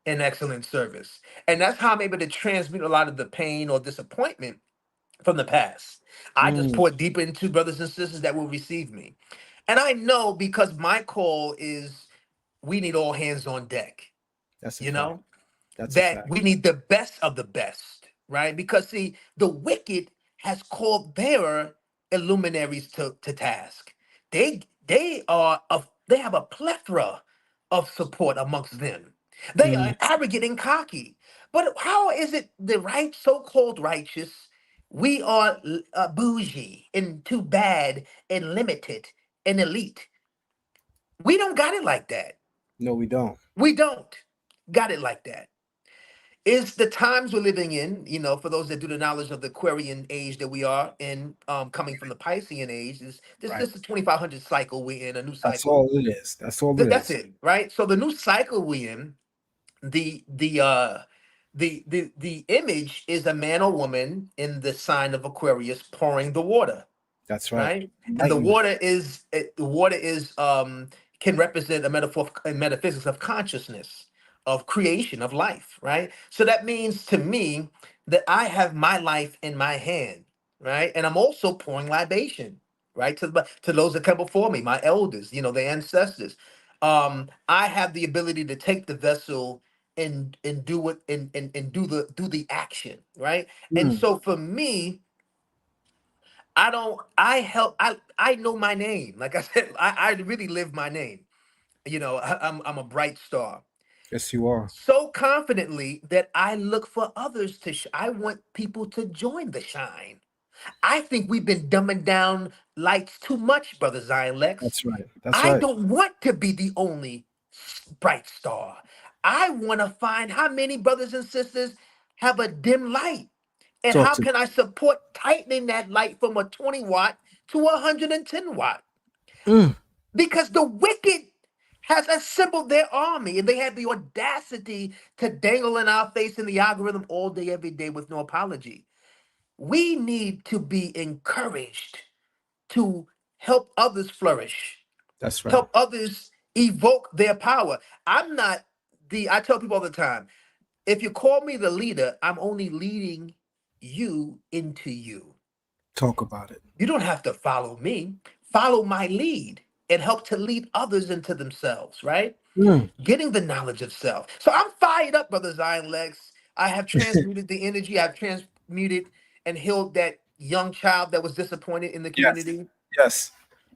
in excellent service. And that's how I'm able to transmute a lot of the pain or disappointment from the past. I just Mm, poured deeper into brothers and sisters that will receive me. And I know because my call is we need all hands on deck, that's a you fact. know, That's a that fact. we need the best of the best, right? Because see, the wicked has called their illuminaries to task. They have a plethora of support amongst them. They are Mm, arrogant and cocky. But how is it the right so-called righteous? We are bougie and too bad and limited and elite. We don't got it like that. no, we don't. We don't got it like that. Is the times we're living in, for those that do the knowledge of the Aquarian age that we are in, coming from the Piscean age, is this Right. is the 2500 cycle we're in, a new That's cycle. all it is. That's all it That's is. it, right? So the new cycle we in, the image is a man or woman in the sign of Aquarius pouring the water, That's right. right? And the Enlightenment. water can represent a metaphor in metaphysics of consciousness, of creation, of life, right? So that means to me that I have my life in my hand, right? And I'm also pouring libation, right? To those that come before me, my elders, the ancestors. I have the ability to take the vessel and do it and do the action, right? And Mm, so for me, I don't. I help. I know my name. Like I said, I really live my name. I'm a bright star. yes, you are. So confidently that I look for others to. I want people to join the shine. I think we've been dumbing down lights too much, brother Zion Lex. That's right. That's I right. don't want to be the only bright star. I want to find how many brothers and sisters have a dim light. And Talk how to me. can I support tightening that light from a 20 watt to a 110 watt? Mm, Because the wicked has assembled their army and they have the audacity to dangle in our face in the algorithm all day, every day with no apology. We need to be encouraged to help others flourish, that's right. help others evoke their power. I tell people all the time, if you call me the leader, I'm only leading you into you. Talk about it. You don't have to follow me. Follow my lead and help to lead others into themselves, right? Mm. Getting the knowledge of self. So I'm fired up, Brother Zion Lex. I have transmuted the energy. I've transmuted and healed that young child that was disappointed in the Yes. community. Yes.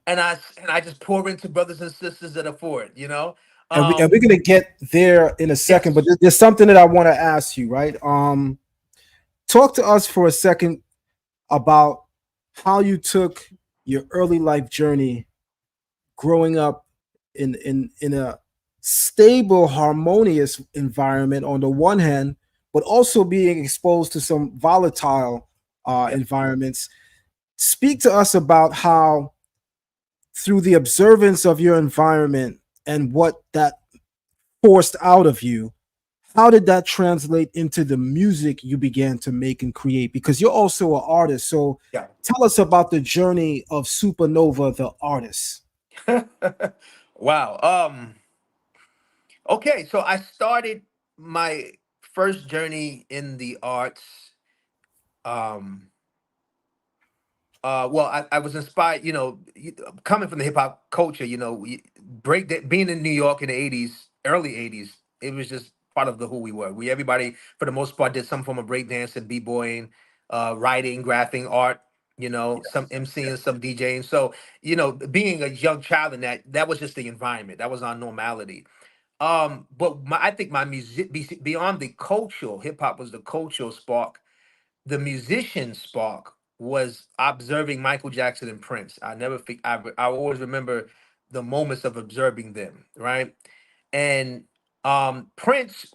And I just pour into brothers and sisters that are for it. And we're gonna get there in a second, but Yes. there's something that I want to ask you, right? Talk to us for a second about how you took your early life journey growing up in a stable, harmonious environment on the one hand, but also being exposed to some volatile Yep. environments. Speak to us about how, through the observance of your environment and what that forced out of you, how did that translate into the music you began to make and create? Because you're also an artist. So Yeah. tell us about the journey of Supernova, the artist. Wow. Okay, so I started my first journey in the arts. Um, well, I was inspired, coming from the hip hop culture. Being in New York in the '80s, early '80s, it was just part of the who we were. Everybody for the most part did some form of breakdance and b-boying, writing, graphing, art. Some MCing, some DJing. So, being a young child in that was just the environment. That was our normality. But I think my music beyond the cultural, hip hop was the cultural spark. The musician spark was observing Michael Jackson and Prince. I always remember the moments of observing them, right? And Prince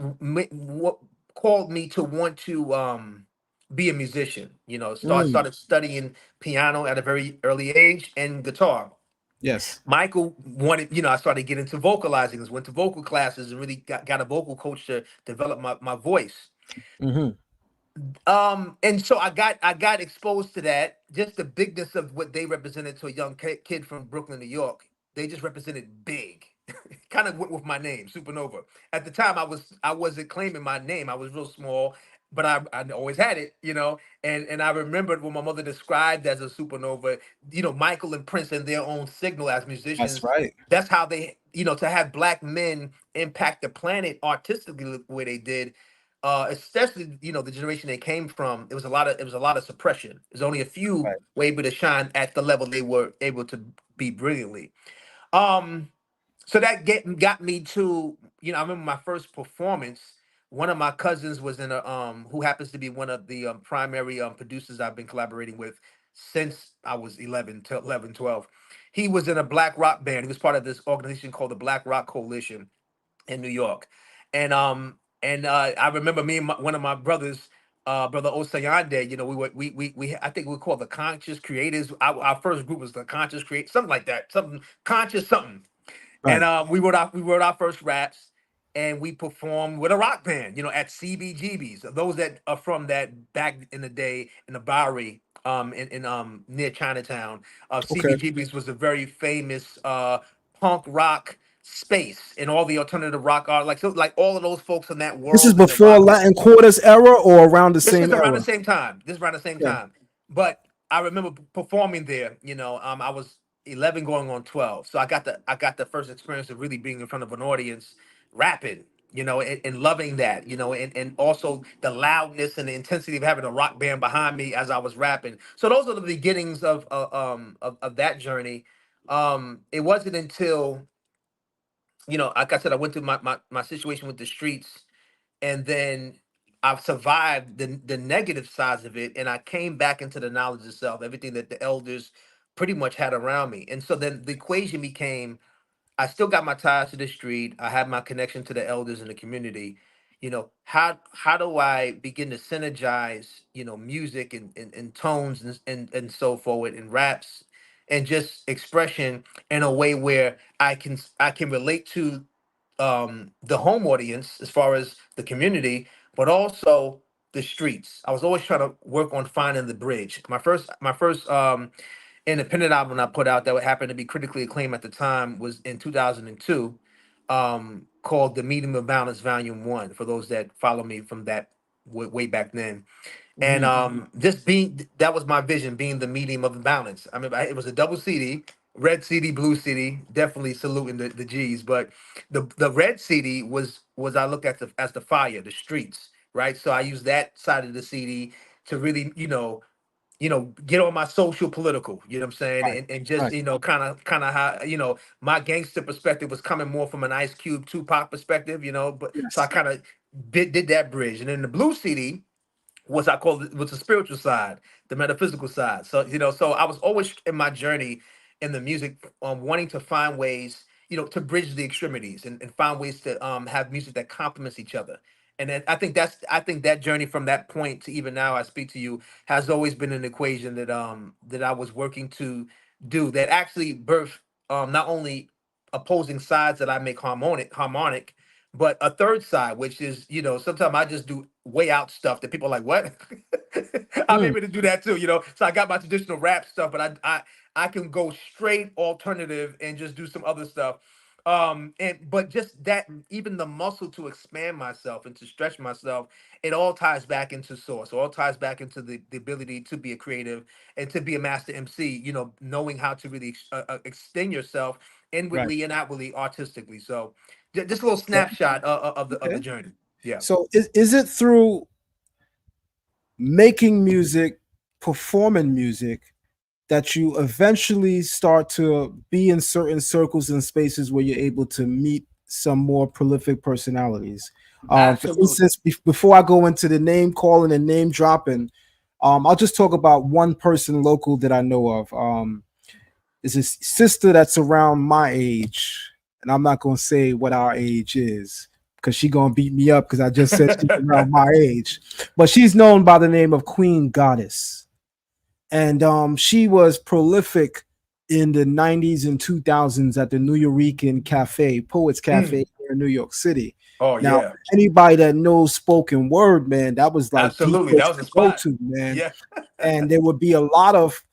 called me to want to be a musician. So I Mm, started studying piano at a very early age and guitar. yes. Michael wanted, I started getting into vocalizing, went to vocal classes and really got a vocal coach to develop my voice. Hmm. And so I got exposed to that, just the bigness of what they represented to a young kid from Brooklyn, New York. They just represented big. Kind of went with my name, Supernova. At the time, I wasn't claiming my name. I was real small. but I always had it, and I remembered when my mother described as a supernova, Michael and Prince and their own signal as That's musicians. right. That's how they, to have black men impact the planet artistically the way they did, especially, the generation they came from. It was a lot of suppression. There's only a few Right. were able to shine at the level they were able to be brilliantly. Um, so that got me to, I remember my first performance. One of my cousins was in a who happens to be one of the primary producers I've been collaborating with since I was 11, 12. He was in a black rock band. He was part of this organization called the Black Rock Coalition in New York. And I remember me and one of my brothers, brother Osayande, we I think we were called the Conscious Creators. Our first group was the Conscious Create, something like that, something conscious something. And Right. we wrote our first raps, and we performed with a rock band, at CBGB's. Those that are from that back in the day in the Bowery, in near Chinatown. Okay. CBGB's was a very famous punk rock space, and all the alternative rock art, like all of those folks in that This is world in the before rock. Latin Quarters era or around the This same is around the era? same time. This is around the same Okay. time. But I remember performing there. I was 11 going on 12, so I got the first experience of really being in front of an audience, rapping. And loving that. And also the loudness and the intensity of having a rock band behind me as I was rapping. So those are the beginnings of that journey. It wasn't until, like I said, I went through my situation with the streets, and then I've survived the negative sides of it, and I came back into the knowledge of self, everything that the elders pretty much had around me. And so then the equation became, I still got my ties to the street. I have my connection to the elders in the community. How do I begin to synergize, music and tones and so forward, and raps and just expression in a way where I can relate to the home audience as far as the community, but also the streets. I was always trying to work on finding the bridge. My first independent album I put out that happened to be critically acclaimed at the time was in 2002, called The Medium of Balance Volume 1, for those that follow me from that way back then. And Mhm. this being that was my vision, being the medium of the balance. I mean, it was a double CD, red CD, blue CD. Definitely saluting the G's, but the red CD was I look at the as the fire, the streets, right? So I use that side of the CD to really, get on my social political, you know what I'm saying? Right. And just, Right. kind of how, my gangster perspective was coming more from an Ice Cube Tupac perspective, but so I Yes. kind of did that bridge. And then the blue CD was I call it was the spiritual side, the metaphysical side. So so I was always in my journey in the music, wanting to find ways, to bridge the extremities, and find ways to have music that complements each other. And then I think that journey from that point to even now I speak to you has always been an equation that I was working to do, that actually birthed not only opposing sides that I make harmonic, but a third side, which is, sometimes I just do way out stuff that people are like, what? I'm Mm. able to do that too, So I got my traditional rap stuff, but I can go straight alternative and just do some other stuff. But just that, even the muscle to expand myself and to stretch myself, it all ties back into source. It all ties back into the ability to be a creative and to be a master MC, knowing how to really extend yourself Right. inwardly and outwardly artistically. So just a little Okay. snapshot of the Okay. journey. Yeah. So is it through making music, performing music, that you eventually start to be in certain circles and spaces where you're able to meet some more prolific personalities? For Absolutely. instance, before I go into the name calling and name dropping, I'll just talk about one person local that I know of. Is a sister that's around my age, and I'm not gonna say what our age is because she gonna beat me up because I just said she's around my age. But she's known by the name of Queen Goddess, and she was prolific in the 90s and 2000s at the New Eurekan Cafe, Poets Cafe Mm. here in New York City. Oh Now, yeah. anybody that knows spoken word, man, that was like the Absolutely. That place was the to go spot. to, man. Yeah. And there would be a lot of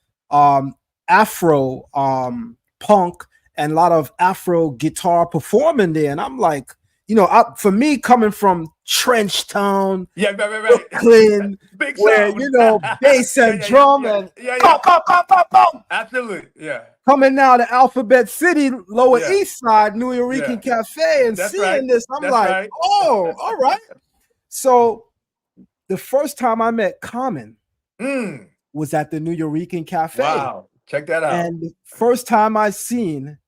Afro punk and a lot of Afro guitar performing there. And I'm like, for me coming from Trench Town, Yeah, right. Brooklyn, Big where sound. bass Yeah, and drum and yeah. pop, pop, pop, pop, pop. Absolutely. Yeah. Coming now to Alphabet City, Lower Yeah. East Side, New Eureka Yeah. Cafe, and That's right. seeing this, I'm That's like, right. oh, all right. So the first time I met Common Mm. was at the New Eureka Cafe. Wow. Check that out. And the first time I seen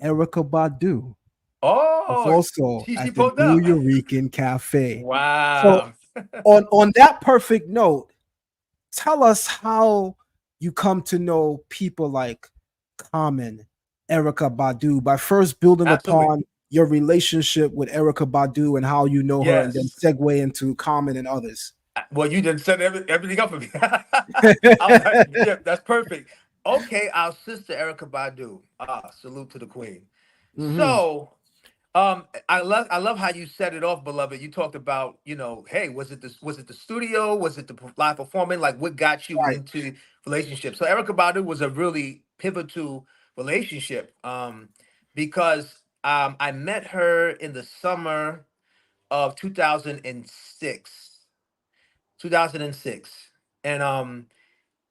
Erica Badu was Oh, also she at the pulled New up. Eureka Cafe. So Wow. on that perfect note, tell us how you come to know people like Common, Erica Badu, by first building Absolutely. upon your relationship with Erica Badu and how you know her, and then Yes. segue into Common and others. Well, you didn't set everything up for me. I was like, yeah, that's perfect. Okay, our sister Erica Badu. Salute to the queen. Hmm. So, I love how you set it off, beloved. You talked about, hey, was it the studio? Was it the live performing? Like, what got you Right. into relationships? So Erica Badu was a really pivotal relationship, because I met her in the summer of 2006. 2006. And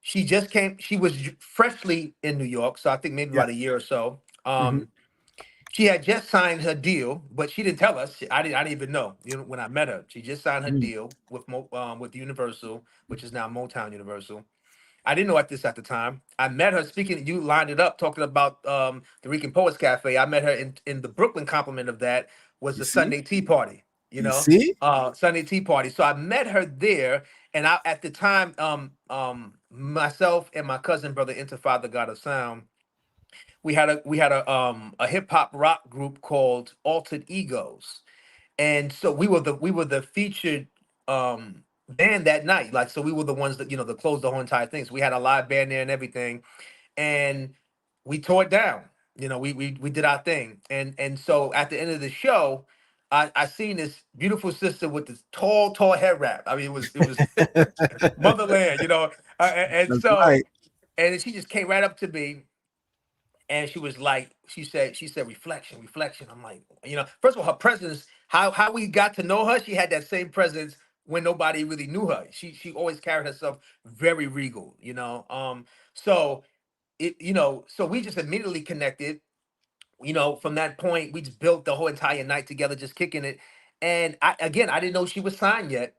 she was freshly in New York, so I think maybe Yeah. about a year or so. Hmm. She had just signed her deal, but she didn't tell us. I didn't even know. When I met her, she just signed her Mm. deal with Universal, which is now Motown Universal. I didn't know this at the time. I met her speaking. You lined it up talking about the Rican Poets Cafe. I met her in the Brooklyn complement of that was You the see? Sunday Tea Party. You see? Sunday Tea Party. So I met her there, and I at the time, myself and my cousin brother Interfather God of Sound, we had a hip hop rock group called Altered Egos, and so we were the featured band that night. Like, so we were the ones that closed the whole entire thing. So we had a live band there and everything, and we tore it down. We did our thing, and so at the end of the show, I seen this beautiful sister with this tall hair wrap. I mean, it was motherland, and That's so right. and she just came right up to me, and she was like, she said reflection. I'm like, first of all, her presence, how we got to know her, she had that same presence when nobody really knew her. She always carried herself very regal. So so we just immediately connected. From that point, we just built the whole entire night together, just kicking it. And I didn't know she was signed yet.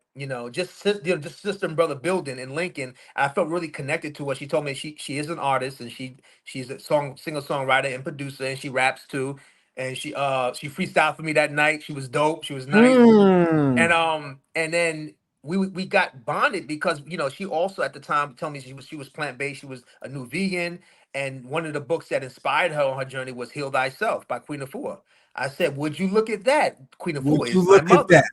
Just sister and brother building in Lincoln. I felt really connected to her. She told me she is an artist, and she's a singer songwriter and producer, and she raps too. And she freestyled for me that night. She was dope. She was nice. Mm. And then we got bonded because she also at the time told me she was plant-based. She was a new vegan, and one of the books that inspired her on her journey was Heal Thyself by Queen Afua. I said, would you look at that? Queen Would Afua you is my look at mother. that?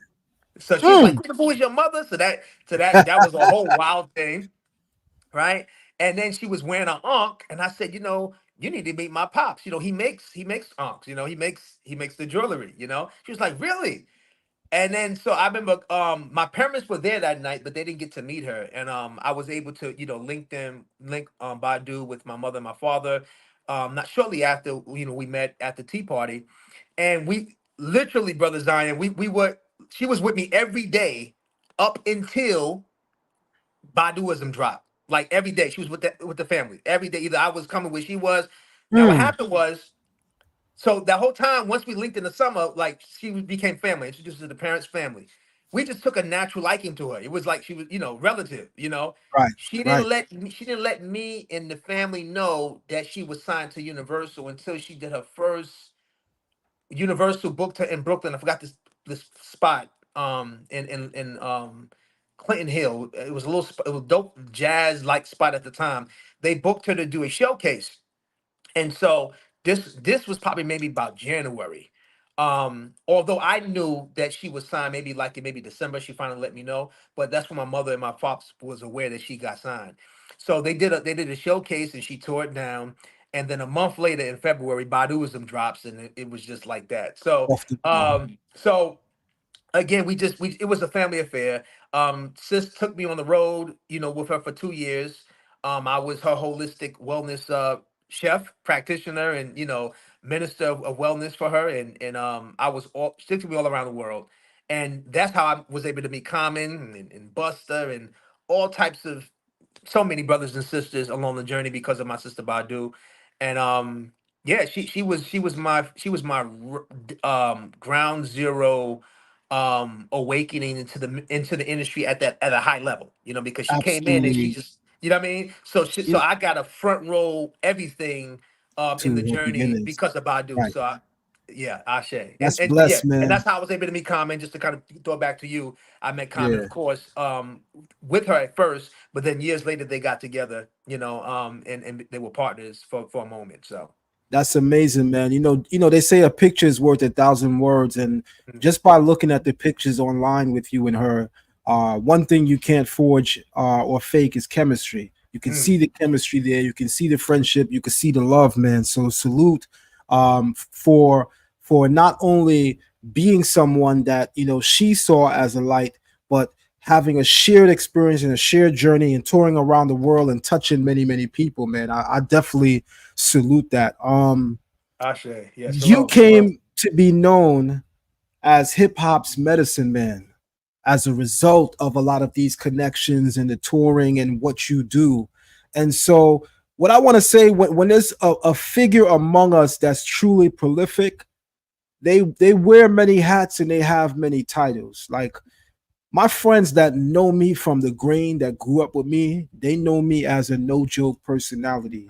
So she was like, Mm. Queen Afua is your mother. So that was a whole wild thing, right? And then she was wearing an ankh, and I said, you need to meet my pops. He makes ankhs. He makes the jewelry. She was like, really? And then so I remember my parents were there that night, but they didn't get to meet her. And I was able to, link Badu with my mother and my father. Not shortly after, we met at the tea party. And we literally, Brother Zion, we were she was with me every day up until Baduism dropped. Like every day. She was with the family. Every day. Either I was coming where she was. Now what Mm. happened was, so that whole time, once we linked in the summer, like became family, introduced to the parents' family. We just took a natural liking to her. It was like she was, relative. Right. She didn't Right. let me and the family know that she was signed to Universal until she did her first Universal book in Brooklyn. I forgot this spot in Clinton Hill. It was it was dope jazz like spot at the time. They booked her to do a showcase, and so this was probably maybe about January. Although I knew that she was signed maybe like in maybe December, she finally let me know. But that's when my mother and my pops was aware that she got signed. So they did a showcase and she tore it down. And then a month later in February, Baduism drops, and it was just like that. So Off the dome. so again, we it was a family affair. Sis took me on the road, with her for 2 years. I was her holistic wellness chef practitioner and minister of wellness for her, and I was all she took me all around the world, and that's how I was able to meet Common and Buster and all types of so many brothers and sisters along the journey because of my sister Badu, and yeah, she was my ground zero awakening into the industry at a high level, because she came in and she Absolutely. just I mean, so You I got a front row everything in the to her journey beginnings. because of Badu. Right. So yeah, Ashe. And, That's and yeah, blessed, and man. that's how I was able to meet Common. Just to kind of throw it back to you, I met Common, Yeah. of course, with her at first, but then years later they got together, and they were partners for a moment. So That's amazing, man. They say a picture is worth 1,000 words, and mm, just by looking at the pictures online with you and her, one thing you can't forge or fake is chemistry. You can mm, see the chemistry there. You can see the friendship. You can see the love, man. So salute for not only being someone that she saw as a light, but having a shared experience and a shared journey and touring around the world and touching many many people, man. I definitely salute that. Ashe. Yeah, You shalom, shalom. came to be known as hip hop's medicine man as a result of a lot of these connections and the touring and what you do. And so, what I want to say, when there's a figure among us that's truly prolific, they wear many hats and they have many titles. Like my friends that know me from the grain that grew up with me, they know me as a no joke personality.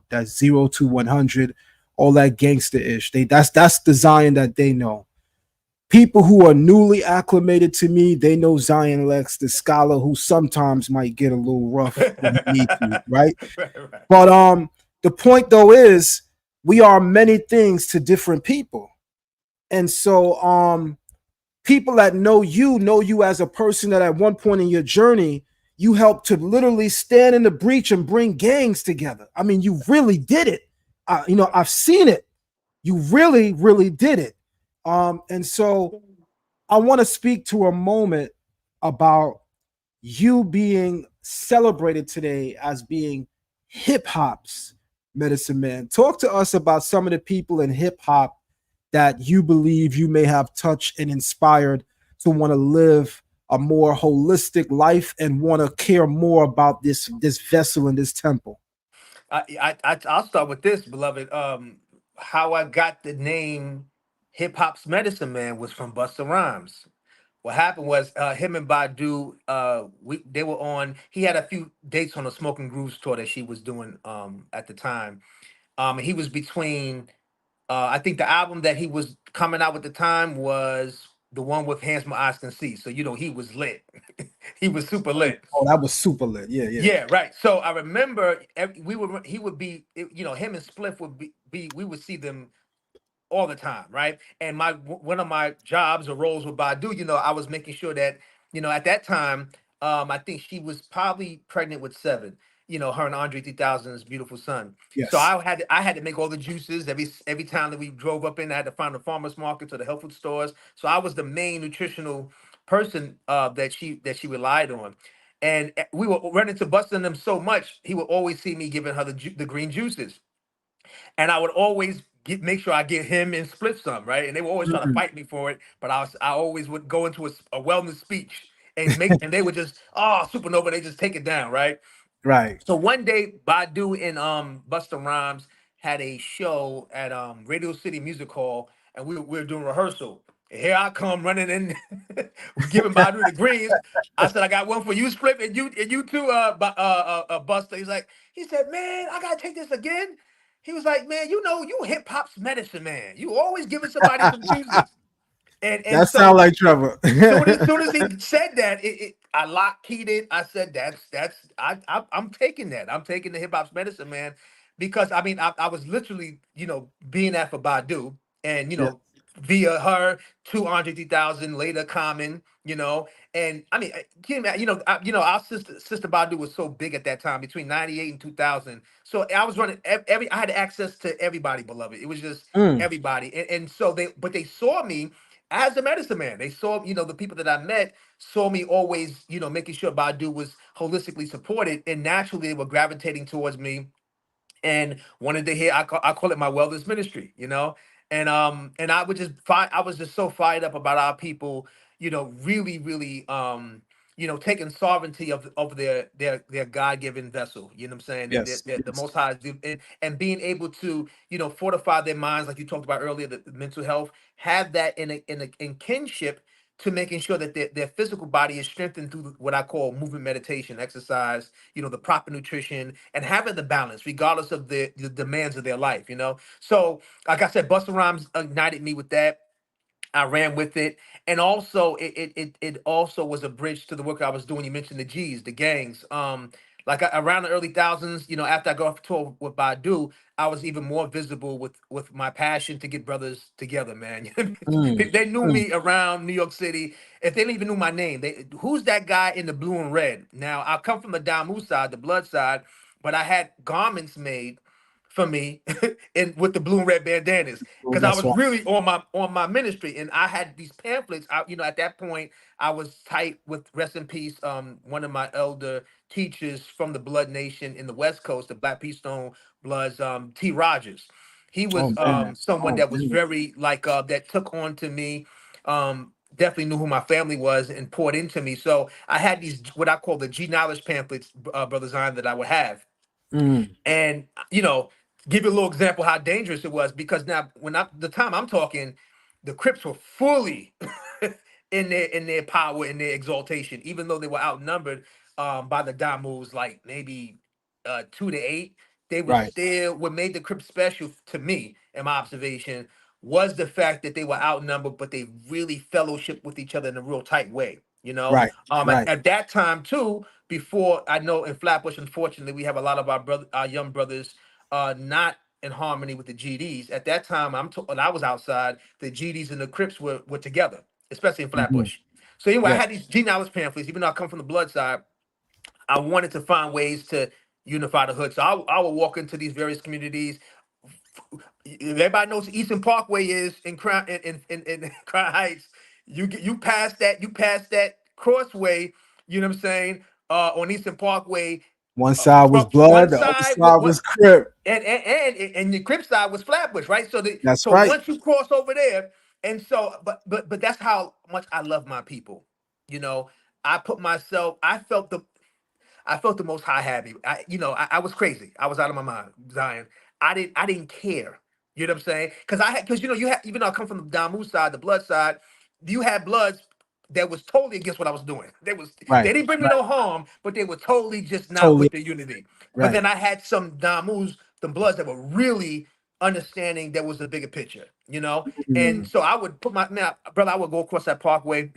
That 0 to 100, all that gangster ish. That's the Zion that they know. People who are newly acclimated to me, they know Zion Lex, the scholar who sometimes might get a little rough when he need to, right? Right, right. But the point though is we are many things to different people. And so people that know you as a person that at one point in your journey you helped to literally stand in the breach and bring gangs together. I mean, you really did it. I've seen it. You really really did it. And so I want to speak to a moment about you being celebrated today as being hip hop's medicine man. Talk to us about some of the people in hip hop that you believe you may have touched and inspired to want to live a more holistic life and want to care more about this vessel in this temple. I'll start with this, beloved. How I got the name Hip Hop's Medicine Man was from Busta Rhymes. What happened was him and Badu, they were on. He had a few dates on a Smoking Grooves tour that she was doing at the time. He was between. I think the album that he was coming out with the time was the one with Hands My Eyes Can See. So he was lit. He was super lit. Oh, that was super lit. Yeah, yeah. Yeah, right. So I remember he would be, him and Spliff would be we would see them all the time, right? And one of my jobs or roles with Badu, I was making sure that, at that time, I think she was probably pregnant with seven. Her and Andre 3000's beautiful son. So Yes. I had to make all the juices every time that we drove up in. I had to find the farmers markets or the health food stores. So I was the main nutritional person that she relied on. And we were running into busting them so much, he would always see me giving her the green juices, and I would always make sure I get him and split some, right? And they would always try to Mhm. fight me for it, but I always would go into a wellness speech and they would just supernova, they just take it down, right? Right. So one day, Badu and Busta Rhymes had a show at Radio City Music Hall, and we were doing rehearsal. And here I come running in, giving Badu the greens. I said, "I got one for you, Split, and you too, Busta." He said, "Man, I gotta take this again." He was like, "Man, you hip hop's medicine man. You always giving somebody some juices." And That sounds so like Trevor. soon as he said that, I locked keyed it. I said, I'm taking that. I'm taking the hip hop's medicine, man, because I mean, I was literally, being that for Badu, and Yeah. via her to Andre 3000, later Common, and I mean, can you imagine, our sister Badu was so big at that time between '98 and 2000. So I was running I had access to everybody, beloved. It was just Mm, everybody, and so they saw me as a medicine man. They saw, the people that I met saw me always, making sure Badu was holistically supported, and naturally they were gravitating towards me and wanted to hear. I call it my wellness ministry, you know. And I would just I was just so fired up about our people, really, taking sovereignty of their God given vessel. You know what I'm saying? Yes. The Yes. Most High, and being able to fortify their minds, like you talked about earlier, the mental health, have that in kinship to making sure that their physical body is strengthened through what I call movement, meditation, exercise, the proper nutrition, and having the balance regardless of the demands of their life. So like I said, Busta Rhymes ignited me with that. I ran with it, and also it also was a bridge to the work I was doing. You mentioned the G's, the gangs. Like around the early thousands, after I got off tour with Badu, I was even more visible with my passion to get brothers together, man. Mm, They knew mm. me around New York City. If they didn't even knew my name, who's that guy in the blue and red? Now I come from the Damu side, the blood side, but I had garments made for me and with the blue and red bandanas Oh, because I that's was right. really on my ministry, and I had these pamphlets. At that point, I was tight with, rest in peace, one of my elder teachers from the Blood Nation in the West Coast, the Black Peace Stone Bloods, T. Rogers. He Oh was man. someone Oh that was man. very like that took on to me. Definitely knew who my family was and poured into me. So I had these what I call the G knowledge pamphlets, Brother Zion, that I would have. Mm, And give you a little example how dangerous it was, because now the time I'm talking, the Crips were fully in their power, in their exaltation, even though they were outnumbered by the Damus, like maybe 2 to 8. They were right. still, what made the Crips special to me, in my observation, was the fact that they were outnumbered, but they really fellowship with each other in a real tight way. Right. Right. At that time too, before, I know in Flatbush, unfortunately, we have a lot of our young brothers not in harmony with the GDs. At that time, when I was outside, the GDs and the Crips were together, especially in Hmm. Flatbush. So anyway, I Yes. had these G knowledge pamphlets. Even though I come from the blood side, I wanted to find ways to unify the hood. So I would walk into these various communities. Everybody knows Eastern Parkway is in Crown in Crown Heights. You pass that crossway. You know what I'm saying? On Eastern Parkway, One side was from one blood, the other side, side was crip. and the Crip side was Flatbush, right? So That's so right. once you cross over there, and so but that's how much I love my people. You know, I put myself. I felt the Most High had me. I was crazy. I was out of my mind, Zion. I didn't care. You know what I'm saying? Because you have, even though I come from the Damu side, the blood side, you had bloods that was totally against what I was doing. They Right. didn't bring me Right. no harm, but they were totally just not Totally with the unity. But right. then I had some Damus, the bloods that were really understanding there was a bigger picture, And Mm. so I would put now, brother, I would go across that parkway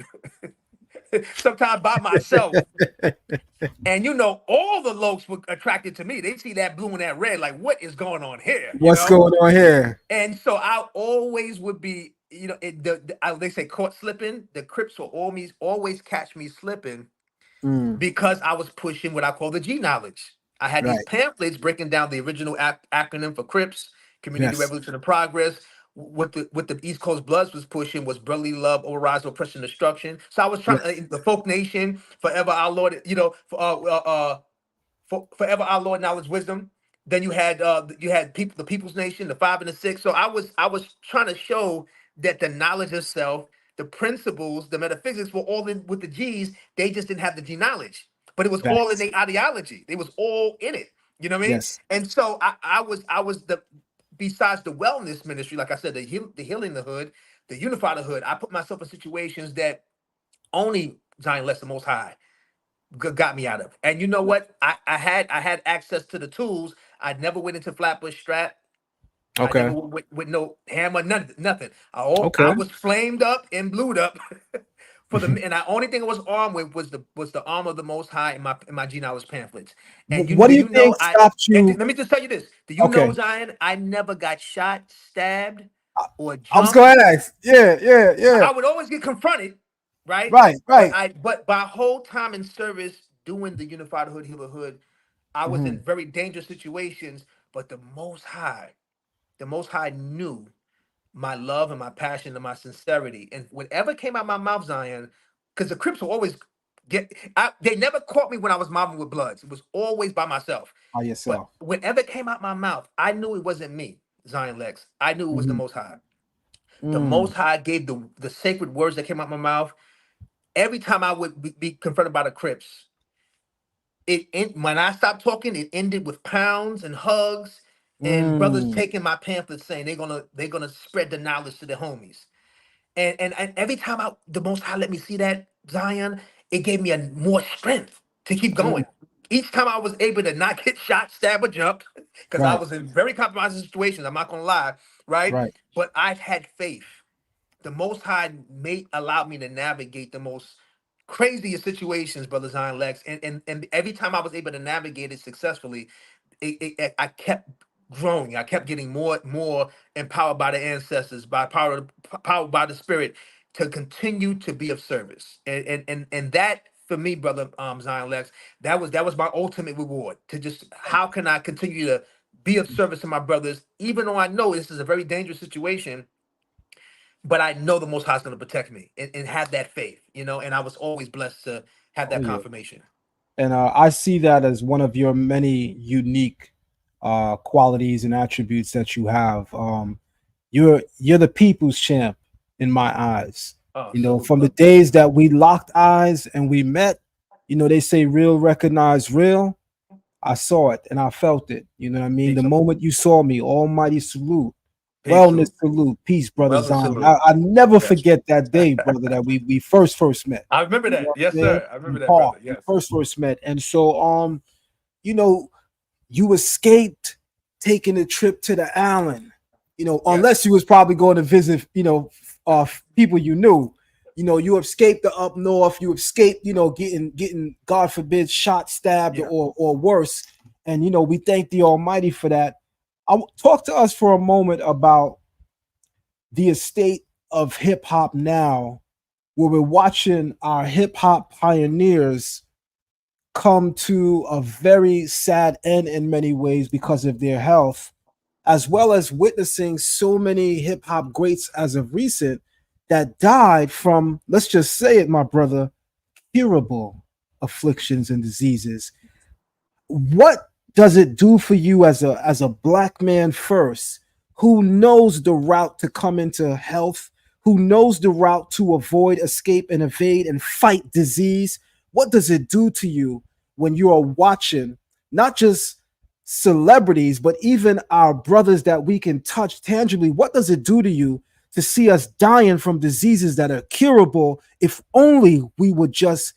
sometimes by myself, and all the lokes were attracted to me. They see that blue and that red, like, what is going on here? What's going on here? And so I always would be, they say caught slipping. The Crips will always catch me slipping Mm. because I was pushing what I call the G knowledge. I had these Right. pamphlets breaking down the original acronym for Crips, Community Yes. Revolution and Progress. What the East Coast Bloods was pushing was brotherly love, overrise, oppression, destruction. So I was trying Yes. the folk nation, forever our Lord, forever our Lord, knowledge, wisdom. Then you had people, the People's Nation, the five and the six. So I was trying to show that the knowledge of self, the principles, the metaphysics were all in with the G's. They just didn't have the G knowledge, but it was all in Facts. their ideology. They was all in it. You know what I mean? Yes. And so I was the besides the wellness ministry, like I said, the healing the hood, the unify the hood. I put myself in situations that only Zion Less the Most High got me out of. And you know what? I had access to the tools. I never went into Flatbush Strap. I Okay. never went with no hammer, nothing. I Okay. was flamed up and blued up and the only thing I was armed with was the arm of the Most High in my genealogy pamphlets. And What do do you you know think stopped you? let me just tell you this. Do you know, Okay. Zion? I never got shot, stabbed, or I was jumped. going to ask. Yeah. Yeah. Yeah. I would always get confronted, right? Right. But Right. my whole time in service doing the Unified Hood Healer Hood, I was in Hmm. very dangerous situations. But the Most High knew my love and my passion and my sincerity, and whatever came out my mouth, Zion, because the Crips will always They never caught me when I was mobbing with Bloods. It was always by myself. By But yourself. whenever it came out my mouth, I knew it wasn't me, Zion Lex. I knew it was the Mhm. Most High. The Mm, Most High gave the sacred words that came out my mouth. Every time I would be confronted by the Crips, when I stopped talking, it ended with pounds and hugs and brothers mm, taking my pamphlets saying they're gonna spread the knowledge to their homies. And every time the Most High let me see that, Zion, it gave me a more strength to keep mm. going. Each time I was able to not get shot, stabbed, or jumped, because I Right, was in very compromising situations. I'm not gonna lie, right? right. But I've had faith. The Most High allowed me to navigate the most craziest situations, Brother Zion Lex, and every time I was able to navigate it successfully, I kept growing. I kept getting more empowered by the ancestors, powered by the Spirit, to continue to be of service. And that for me, brother Zion Lex, that was my ultimate reward. To just how can I continue to be of service to my brothers, even though I know this is a very dangerous situation, but I know the Most High is going to protect me and have that faith, And I was always blessed to have Oh that yeah. confirmation. And I see that as one of your many unique qualities and attributes that you have. You're the people's champ in my eyes. Oh, You know, salute, from the brother. days that we locked eyes and we met, they say real recognize real. I saw it and I felt it. You know what I mean? The Peace, moment you saw me, almighty salute, peace, wellness salute, salute, peace, brother brother, Zion. salute. I never Yes, forget that day, brother, that we first met. I remember You know that. what Yes, I'm saying? sir. I remember In that, Park, brother. we Yes. first met. And so you know, you escaped taking a trip to the island, unless Yes. you was probably going to visit, people you knew. You escaped the up north, you escaped, getting, God forbid, shot, stabbed, Yeah. or worse. And we thank the Almighty for that. Talk to us for a moment about the estate of hip hop now, where we're watching our hip hop pioneers come to a very sad end in many ways because of their health, as well as witnessing so many hip hop greats as of recent that died from, let's just say it, my brother, curable afflictions and diseases. What does it do for you as a black man first, who knows the route to come into health, who knows the route to avoid, escape, and evade and fight disease? What does it do to you when you are watching not just celebrities, but even our brothers that we can touch tangibly? What does it do to you to see us dying from diseases that are curable if only we would just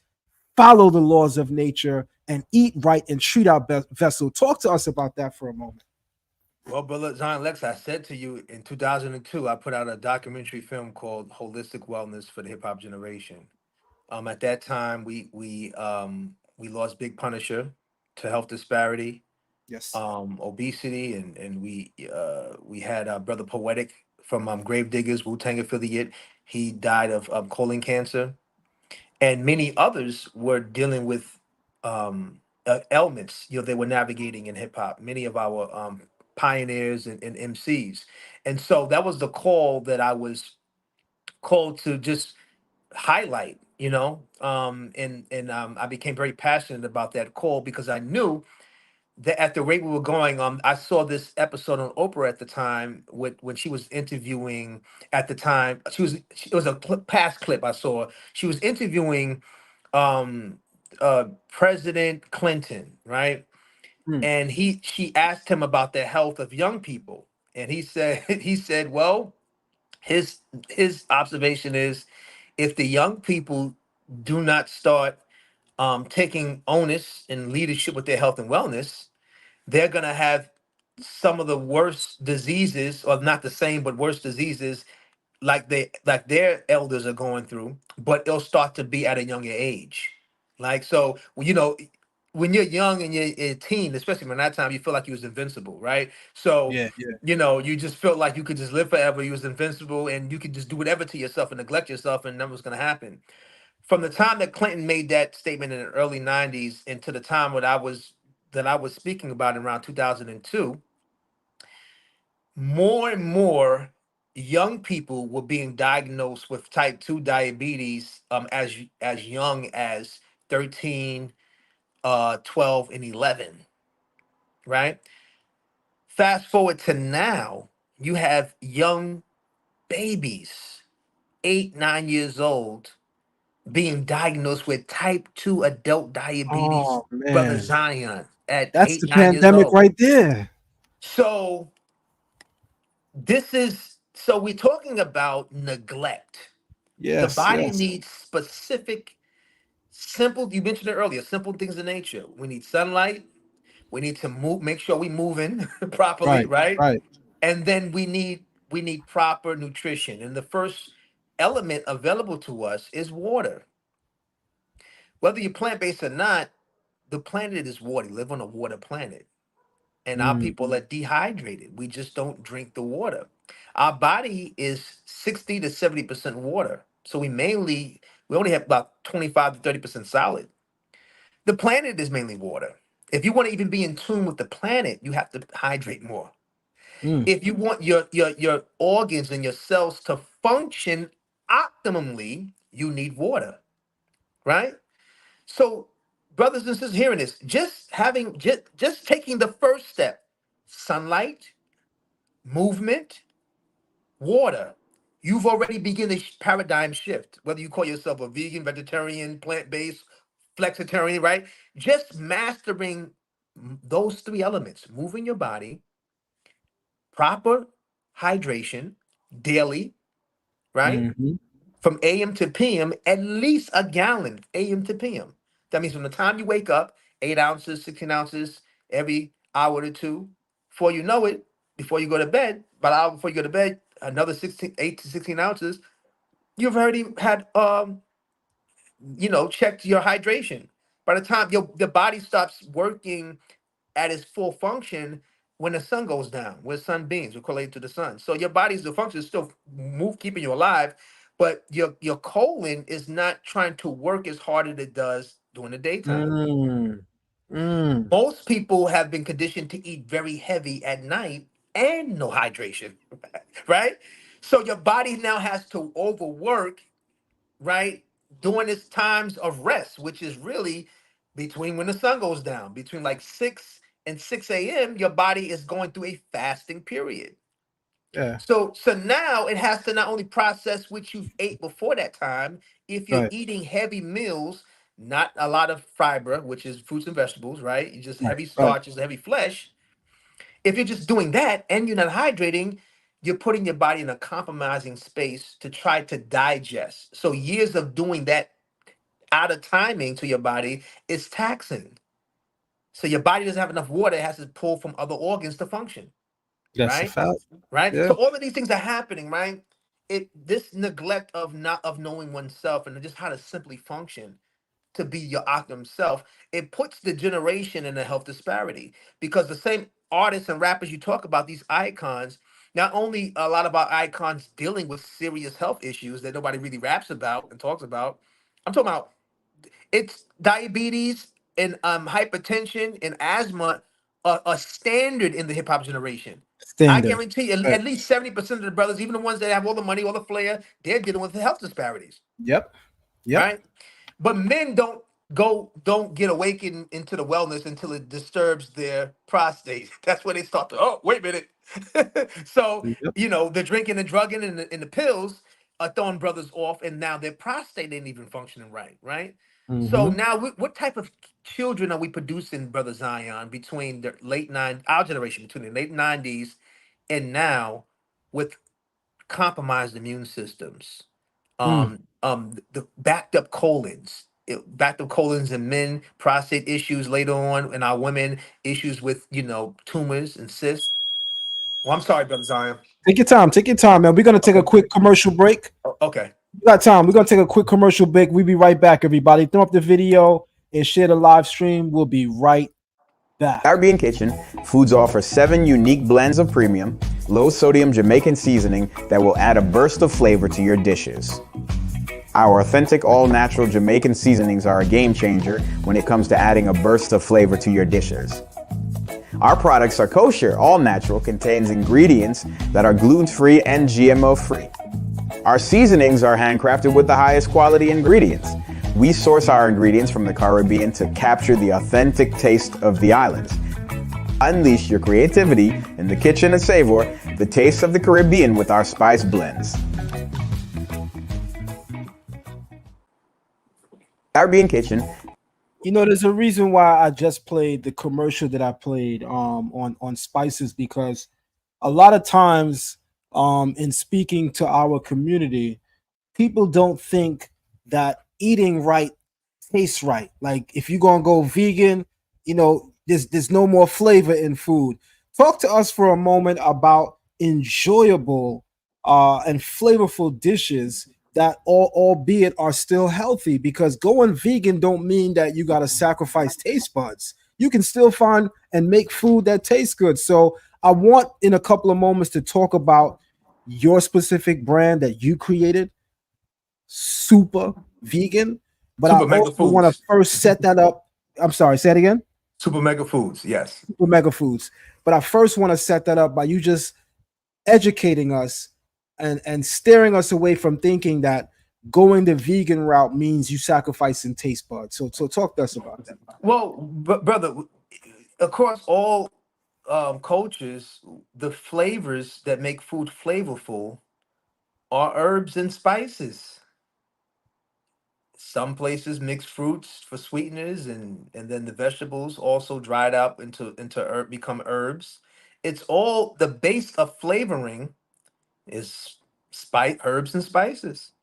follow the laws of nature and eat right and treat our vessel? Talk to us about that for a moment. Well, brother Zion Lex, I said to you in 2002, I put out a documentary film called Holistic Wellness for the Hip Hop Generation. At that time, we lost Big Punisher to health disparity, Yes. obesity, and we had brother Poetic from Grave Diggers, Wu Tang affiliate. He died of colon cancer, and many others were dealing with ailments. They were navigating in hip hop. Many of our pioneers and MCs, and so that was the call that I was called to just highlight. And I became very passionate about that call because I knew that at the rate we were going, I saw this episode on Oprah at the time when she was interviewing. At the time, it was a past clip I saw. She was interviewing um, President Clinton, right? Mm, And she asked him about the health of young people, and he said he said, well, his his observation is if the young people do not start taking onus and leadership with their health and wellness, they're going to have some of the worst diseases, or not the same, but worse diseases like their elders are going through, but it'll start to be at a younger age. Like so, when you're young and you're a teen, especially when that time you feel like you was invincible, right? So, yeah, yeah. you just felt like you could just live forever. You was invincible and you could just do whatever to yourself and neglect yourself, and nothing was gonna happen. From the time that Clinton made that statement in the early '90s into the time that I was speaking about in around 2002, more and more young people were being diagnosed with type 2 diabetes as young as 13, 12, and 11, right? Fast forward to now, you have young babies, 8, 9 years old, being diagnosed with type 2 adult diabetes, Oh Brother man, Zion, at that's 8, the 9 years pandemic old. right there. So so we're talking about neglect. The Yes, body yes. needs specific, simple, you mentioned it earlier, simple things in nature. We need sunlight. We need to move, make sure we moving properly, Right, right? right. And then we need proper nutrition. And the first element available to us is water. Whether you're plant-based or not, the planet is water. We live on a water planet. And our Mm, people are dehydrated. We just don't drink the water. Our body is 60 to 70% water. So we only have about 25 to 30% solid. The planet is mainly water. If you want to even be in tune with the planet, you have to hydrate more. mm, If you want your organs and your cells to function optimally, you need water, right? So, brothers and sisters, hearing this, just taking the first step, sunlight, movement, water, you've already begun a paradigm shift. Whether you call yourself a vegan, vegetarian, plant-based, flexitarian, right? Just mastering those three elements, moving your body, proper hydration daily, right? hmm. From AM to PM, at least a gallon, AM to PM. That means from the time you wake up, 8 ounces, 16 ounces every hour or two. Before you know it, before you go to bed, about an hour before you go to bed, another 8 to 16 ounces. You've already had checked your hydration. By the time your body stops working at its full function when the sun goes down, when sunbeams are correlated to the sun. So your body's the function is still keeping you alive, but your colon is not trying to work as hard as it does during the daytime. Mm, mm. Most people have been conditioned to eat very heavy at night and no hydration, right? So your body now has to overwork, right? During its times of rest, which is really between when the sun goes down, between like 6 and 6 a.m., your body is going through a fasting period. Yeah, So now it has to not only process what you've ate before that time, if you're right, eating heavy meals, not a lot of fiber, which is fruits and vegetables, right? You just right, heavy right. starches, heavy flesh. If you're just doing that and you're not hydrating, you're putting your body in a compromising space to try to digest. So years of doing that out of timing to your body is taxing. So your body doesn't have enough water, it has to pull from other organs to function, That's a right? fact. Right? Yeah, So all of these things are happening, right? This neglect of not of knowing oneself and just how to simply function to be your optimum self, it puts the generation in a health disparity because the same artists and rappers you talk about, these icons, not only a lot of our icons dealing with serious health issues that nobody really raps about and talks about. I'm talking about it's diabetes and hypertension and asthma are standard in the hip hop generation. I standard. guarantee you, Right. at least 70% of the brothers, even the ones that have all the money, all the flair, they're dealing with the health disparities, Yep, yep. right? But men don't get awakened into the wellness until it disturbs their prostate. That's when they start to, oh, wait a minute. So, Yep. the drinking and drugging and the pills are throwing brothers off, and now their prostate ain't even functioning right, right? So Hmm. now what type of children are we producing, Brother Zion, between the our generation, between the late 90s and now with compromised immune systems, Mm. the backed up colons, backed up colons in men, prostate issues later on, and our women issues with tumors and cysts. Well, I'm sorry, brother Zion. Take your time. Take your time, man. We're gonna take a Okay. quick commercial break. Okay. We got time. We're gonna take a quick commercial break. We'll be right back, everybody. Throw up the video and share the live stream. We'll be right back. Caribbean Kitchen, Foods offers 7 unique blends of premium, low-sodium Jamaican seasoning that will add a burst of flavor to your dishes. Our authentic all-natural Jamaican seasonings are a game changer when it comes to adding a burst of flavor to your dishes. Our products are kosher, all-natural, contains ingredients that are gluten-free and GMO-free. Our seasonings are handcrafted with the highest quality ingredients. We source our ingredients from the Caribbean to capture the authentic taste of the islands. Unleash your creativity in the kitchen and savor the taste of the Caribbean with our spice blends. Caribbean Kitchen. You know, there's a reason why I just played the commercial that I played on spices, because a lot of times in speaking to our community, people don't think that eating right tastes right. Like if you're gonna go vegan, you know, there's no more flavor in food. Talk to us for a moment about enjoyable and flavorful dishes that albeit are still healthy, because going vegan don't mean that you got to sacrifice taste buds. You can still find and make food that tastes good. So I want in a couple of moments to talk about your specific brand that you created, Super Vegan. But I Super Mega also want to Foods. first set that up. I'm sorry, say it again. Super Mega Foods. Yes. Super Mega Foods. But I first want to set that up by you just educating us and steering us away from thinking that going the vegan route means you sacrificing taste buds. So talk to us about that. Well, brother, across all cultures, the flavors that make food flavorful are herbs and spices. Some places mix fruits for sweeteners, and then the vegetables also dried up into herb, become herbs. It's all the base of flavoring is spice, herbs and spices.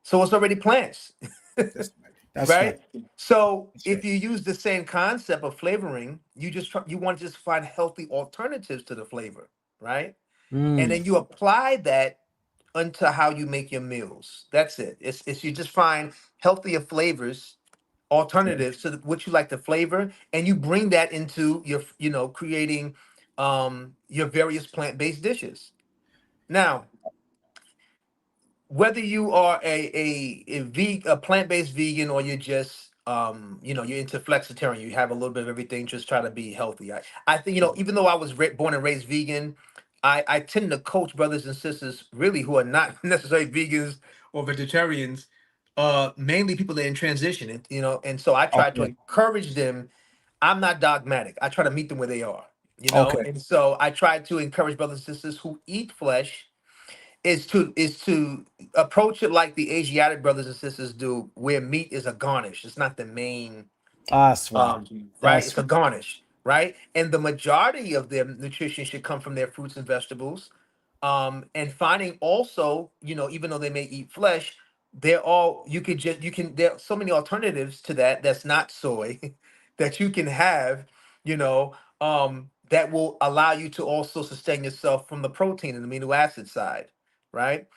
So it's already plants, That's right. That's right. right? So That's if right. you use the same concept of flavoring, you want to just find healthy alternatives to the flavor, right? And Mm, then you apply that onto how you make your meals. That's it. It's you just find healthier flavors, okay. alternatives to what you like to flavor, and you bring that into your, creating your various plant-based dishes. Now, whether you are a plant-based vegan, or you're just you're into flexitarian, you have a little bit of everything, just try to be healthy. I think, even though I was born and raised vegan, I tend to coach brothers and sisters really who are not necessarily vegans or vegetarians, mainly people that are in transition, and so I try to Okay. encourage them. I'm not dogmatic. I try to meet them where they are, Okay. and so I try to encourage brothers and sisters who eat flesh is to approach it like the Asiatic brothers and sisters do, where meat is a garnish. It's not the main, That's right. right? That's It's a right. garnish, right? And the majority of their nutrition should come from their fruits and vegetables. And finding also, even though they may eat flesh, they're all you can there are so many alternatives to that that's not soy that you can have, that will allow you to also sustain yourself from the protein and amino acid side, right?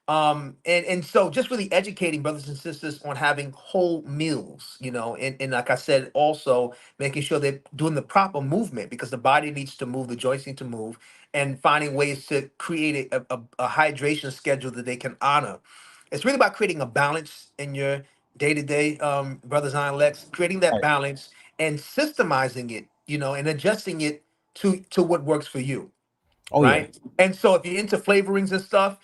And so just really educating brothers and sisters on having whole meals, and like I said, also making sure they're doing the proper movement, because the body needs to move, the joints need to move, and finding ways to create a hydration schedule that they can honor. It's really about creating a balance in your day-to-day, brothers on Lex, creating that Right. balance and systemizing it, and adjusting it to what works for you, Oh yeah. right? And so if you're into flavorings and stuff,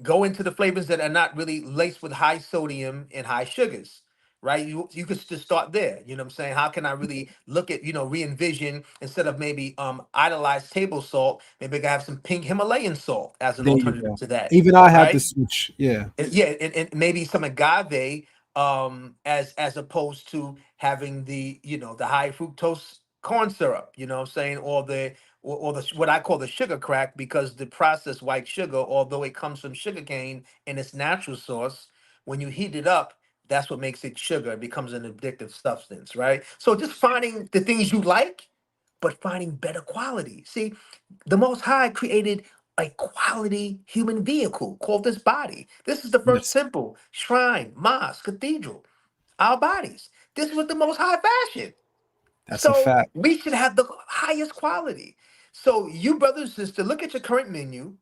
go into the flavors that are not really laced with high sodium and high sugars, right? You could just start there. You know what I'm saying? How can I really look at, re-envision, instead of maybe idolized table salt, maybe I can have some pink Himalayan salt as an There you alternative go. to that, Even I had to right? switch. Yeah. Yeah, and maybe some agave, as opposed to having the high fructose corn syrup, what I'm saying, or the what I call the sugar crack, because the processed white sugar, although it comes from sugar cane in its natural source, when you heat it up, that's what makes it sugar. It becomes an addictive substance, right? So just finding the things you like, but finding better quality. See, the Most High created a quality human vehicle called this body. This is the first Yes. temple, shrine, mosque, cathedral, our bodies. This is what the Most High fashioned. That's a So fact. we should have the highest quality. So you brothers and sisters, look at your current menu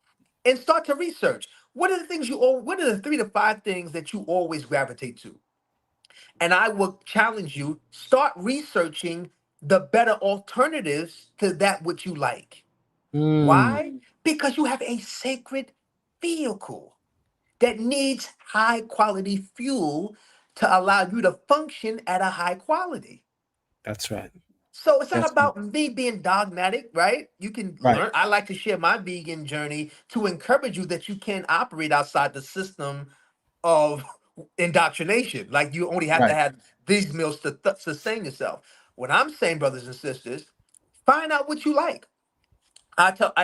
and start to research. What are the 3 to 5 things that you always gravitate to? And I will challenge you, start researching the better alternatives to that which you like. Mm, Why? Because you have a sacred vehicle that needs high quality fuel to allow you to function at a high quality. That's right. So it's not That's right. about me being dogmatic, right? You can Right. learn. I like to share my vegan journey to encourage you that you can operate outside the system of indoctrination. Like you only have to Right. have these meals to sustain yourself. What I'm saying, brothers and sisters, find out what you like.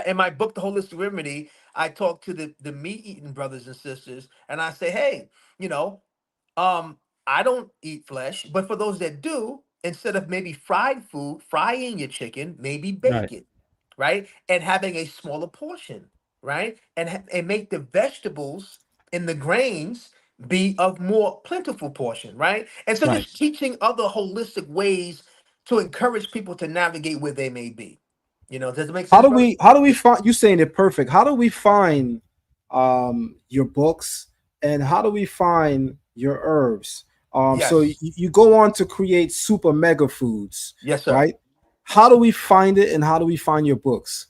In my book, The Holistic Remedy, I talk to the meat eating brothers and sisters, and I say, hey, you know, um, I don't eat flesh, but for those that do, instead of maybe fried food, frying your chicken, maybe Right. bake it, right? And having a smaller portion, right? And make the vegetables and the grains be of more plentiful portion, right? And so Right. just teaching other holistic ways to encourage people to navigate where they may be. Does it make How sense, do brother? we find you saying it perfect? How do we find your books, and how do we find your herbs? So Yes. you go on to create super mega foods, Yes, sir. right? How do we find it, and how do we find your books?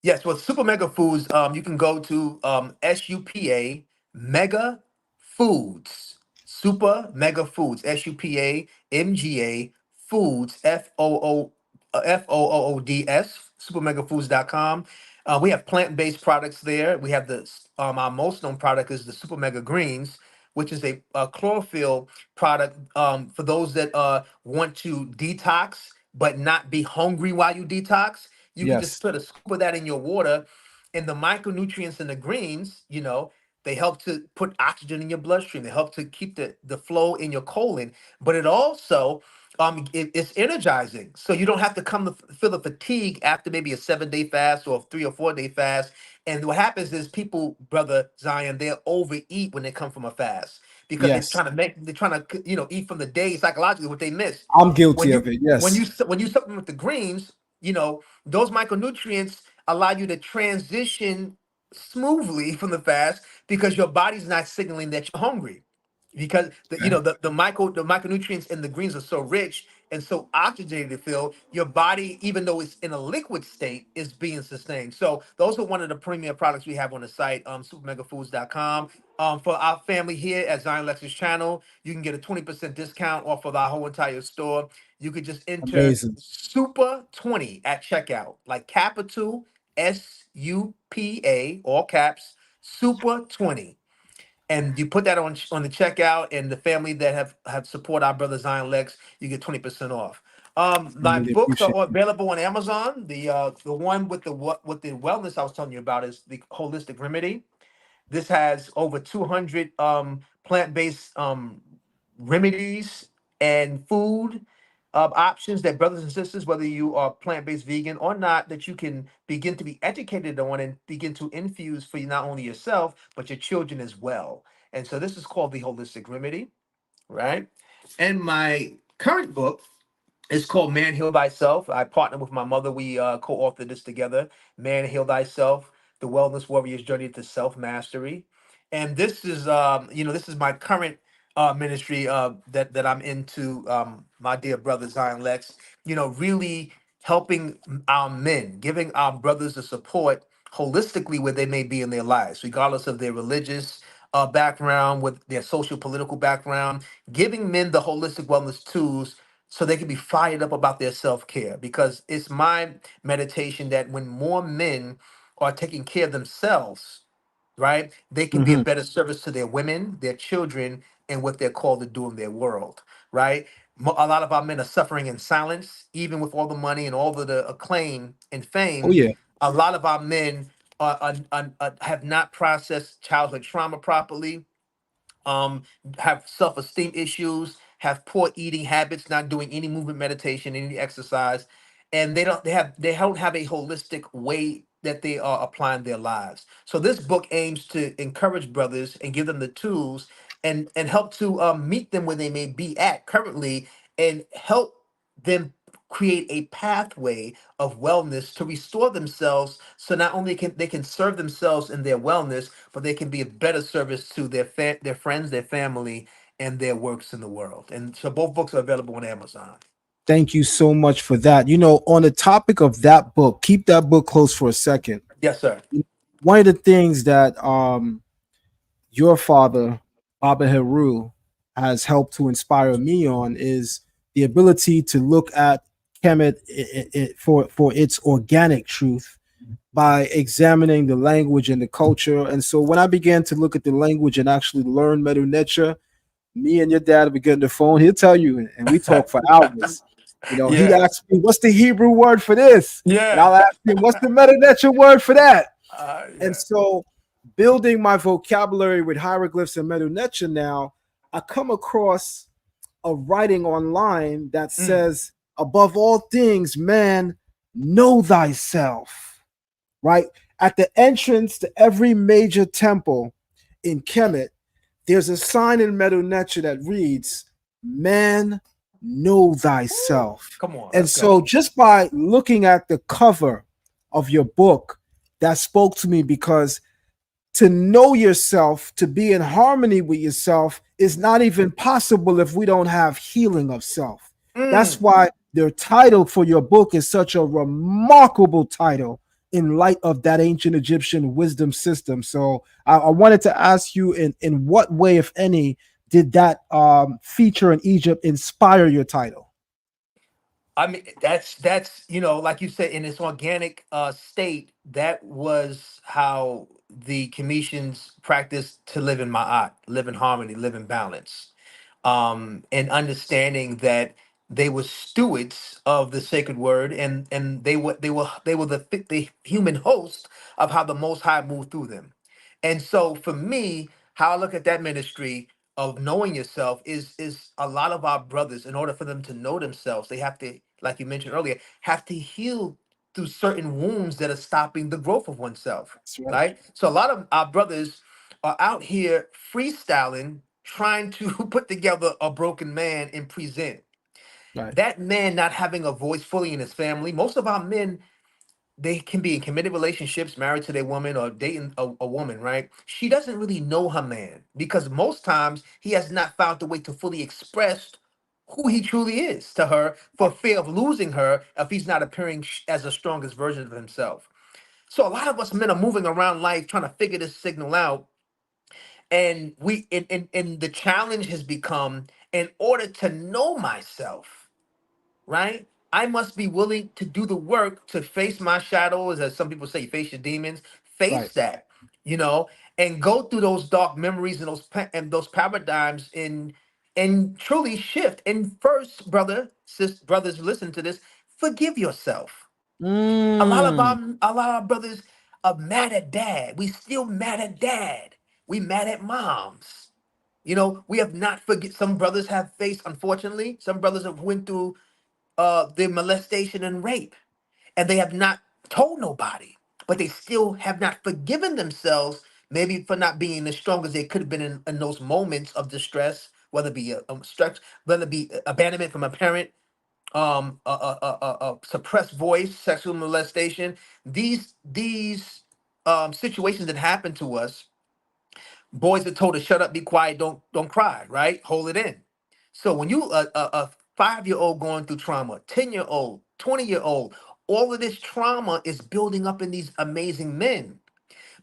Yes, well, Super Mega Foods, you can go to SUPA Mega Foods. Super Mega Foods, SUPA MGA Foods, FOODS, supermegafoods.com. We have plant-based products there. We have our most known product is the Super Mega Greens, which is a chlorophyll product for those that want to detox but not be hungry while you detox. You can just Yes. put a scoop of that in your water, and the micronutrients in the greens, they help to put oxygen in your bloodstream. They help to keep the flow in your colon, but it also it's energizing. So you don't have to come to feel the fatigue after maybe a 7-day fast or a 3 or 4 day fast. And what happens is people, brother Zion, they'll overeat when they come from a fast because Yes. they're trying to eat from the day psychologically what they miss. I'm guilty When of you it. when you Yes. when you supplement with the greens, those micronutrients allow you to transition smoothly from the fast because your body's not signaling that you're hungry, because Okay. the micronutrients in the greens are so rich and so oxygenated, Phil, your body, even though it's in a liquid state, is being sustained. So those are one of the premier products we have on the site, supermegafoods.com. For our family here at Zion Lex's channel, you can get a 20% discount off of our whole entire store. You could just enter Amazing. Super 20 at checkout, like capital SUPA, all caps, Super 20. And you put that on the checkout, and the family that have support our brother Zion Lex, you get 20% off. I My really books are appreciate all it. available on Amazon. The one with the wellness I was telling you about is the Holistic Remedy. This has over 200 plant-based remedies and food options that brothers and sisters, whether you are plant-based vegan or not, that you can begin to be educated on and begin to infuse for not only yourself, but your children as well. And so this is called the Holistic Remedy, right? And my current book, it's called Man Heal Thyself. I partnered with my mother. We co-authored this together. Man Heal Thyself: The Wellness Warrior's Journey to Self Mastery. And this is my current ministry that I'm into. My dear brother Zion Lex. Really helping our men, giving our brothers the support holistically where they may be in their lives, regardless of their religious background, with their social political background, giving men the holistic wellness tools so they can be fired up about their self-care, because it's my meditation that when more men are taking care of themselves, right, they can be a Mhm. better service to their women, their children, and what they're called to do in their world, right? A lot of our men are suffering in silence, even with all the money and all of the acclaim and Oh fame. yeah. A lot of our men have not processed childhood trauma properly, um, have self-esteem issues, have poor eating habits, not doing any movement meditation, any exercise, and they don't have a holistic way that they are applying their lives. So this book aims to encourage brothers and give them the tools and help to meet them where they may be at currently, and help them create a pathway of wellness to restore themselves, so not only can they can serve themselves in their wellness, but they can be a better service to their friends, their family, and their works in the world. And so both books are available on Amazon. Thank you so much for that. On the topic of that book, keep that book close for a second. Yes, sir. One of the things that your father, Baba Heru, has helped to inspire me on is the ability to look at Kemet for its organic truth by examining the language and the culture. And so when I began to look at the language and actually learn Medu Neter, me and your dad will get on the phone. He'll tell you, and we talk for hours. He'd Yeah. ask me, "What's the Hebrew word for this?" And Yeah. I'll ask him, "What's the Medu Neter word for that?" And Yeah. so, building my vocabulary with hieroglyphs and Medu Neter now, I come across a writing online that Mm. says, "Above all things, man, know thyself." Right at the entrance to every major temple in Kemet, there's a sign in Medu Neter that reads, "Man, know Woo. thyself." Come on, And let's go. so, just by looking at the cover of your book, that spoke to me because to know yourself, to be in harmony with yourself, is not even possible if we don't have healing of self. That's Mm. why the title for your book is such a remarkable title in light of that ancient Egyptian wisdom system. So I wanted to ask you, in what way, if any, did that feature in Egypt inspire your title? I mean, that's like you said, in its organic state, that was how the Commissions practiced to live in ma'at, live in harmony, live in balance, and understanding that they were stewards of the sacred word, and they were the human host of how the Most High moved through them. And so, for me, how I look at that ministry of knowing yourself is a lot of our brothers, in order for them to know themselves, they have to, like you mentioned earlier, have to heal through certain wounds that are stopping the growth of oneself. That's right. Right. So a lot of our brothers are out here freestyling, trying to put together a broken man and present Right. that man not having a voice fully in his family. Most of our men, they can be in committed relationships, married to their woman or dating a woman, right? She doesn't really know her man because most times he has not found the way to fully express who he truly is to her, for fear of losing her if he's not appearing as the strongest version of himself. So a lot of us men are moving around life trying to figure this signal out. And and the challenge has become, in order to know myself, right? I must be willing to do the work to face my shadows, as some people say, face your demons, face Right. that, you know, and go through those dark memories and those paradigms, and truly shift. And first, brothers, listen to this. Forgive yourself. Mm, A lot of our brothers are mad at dad. We still mad at dad. We mad at moms. We have not forget. Some brothers have faced, unfortunately, some brothers have went through the molestation and rape, and they have not told nobody, but they still have not forgiven themselves, maybe for not being as strong as they could have been in those moments of distress, whether it be stress, whether it be abandonment from a parent, a suppressed voice, sexual molestation. These situations that happen to us, boys are told to shut up, be quiet, don't cry, right? Hold it in. So when you a 5-year old going through trauma, 10-year-old, 20-year-old, all of this trauma is building up in these amazing men.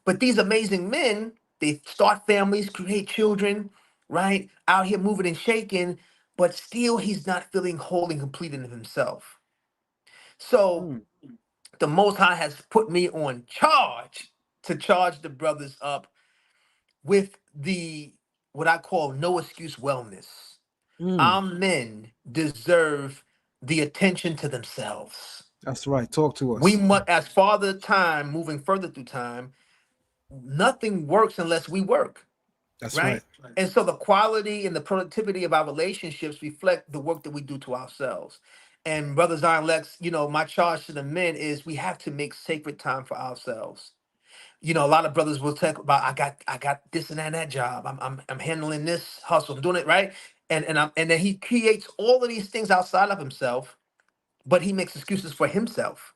But these amazing men, they start families, create children, right? Out here moving and shaking, but still he's not feeling whole and complete in himself. So mm, the Most High has put me on charge to charge the brothers up with the what I call no excuse wellness. mm. Our men deserve the attention to themselves. That's right. Talk to We us. must, as father time, moving further through time, nothing works unless we work, That's right. right? And so the quality and the productivity of our relationships reflect the work that we do to ourselves. And Brother Zion Lex, my charge to the men is we have to make sacred time for ourselves. A lot of brothers will talk about, I got this and that job. I'm handling this hustle. I'm doing it right. And then he creates all of these things outside of himself, but he makes excuses for himself.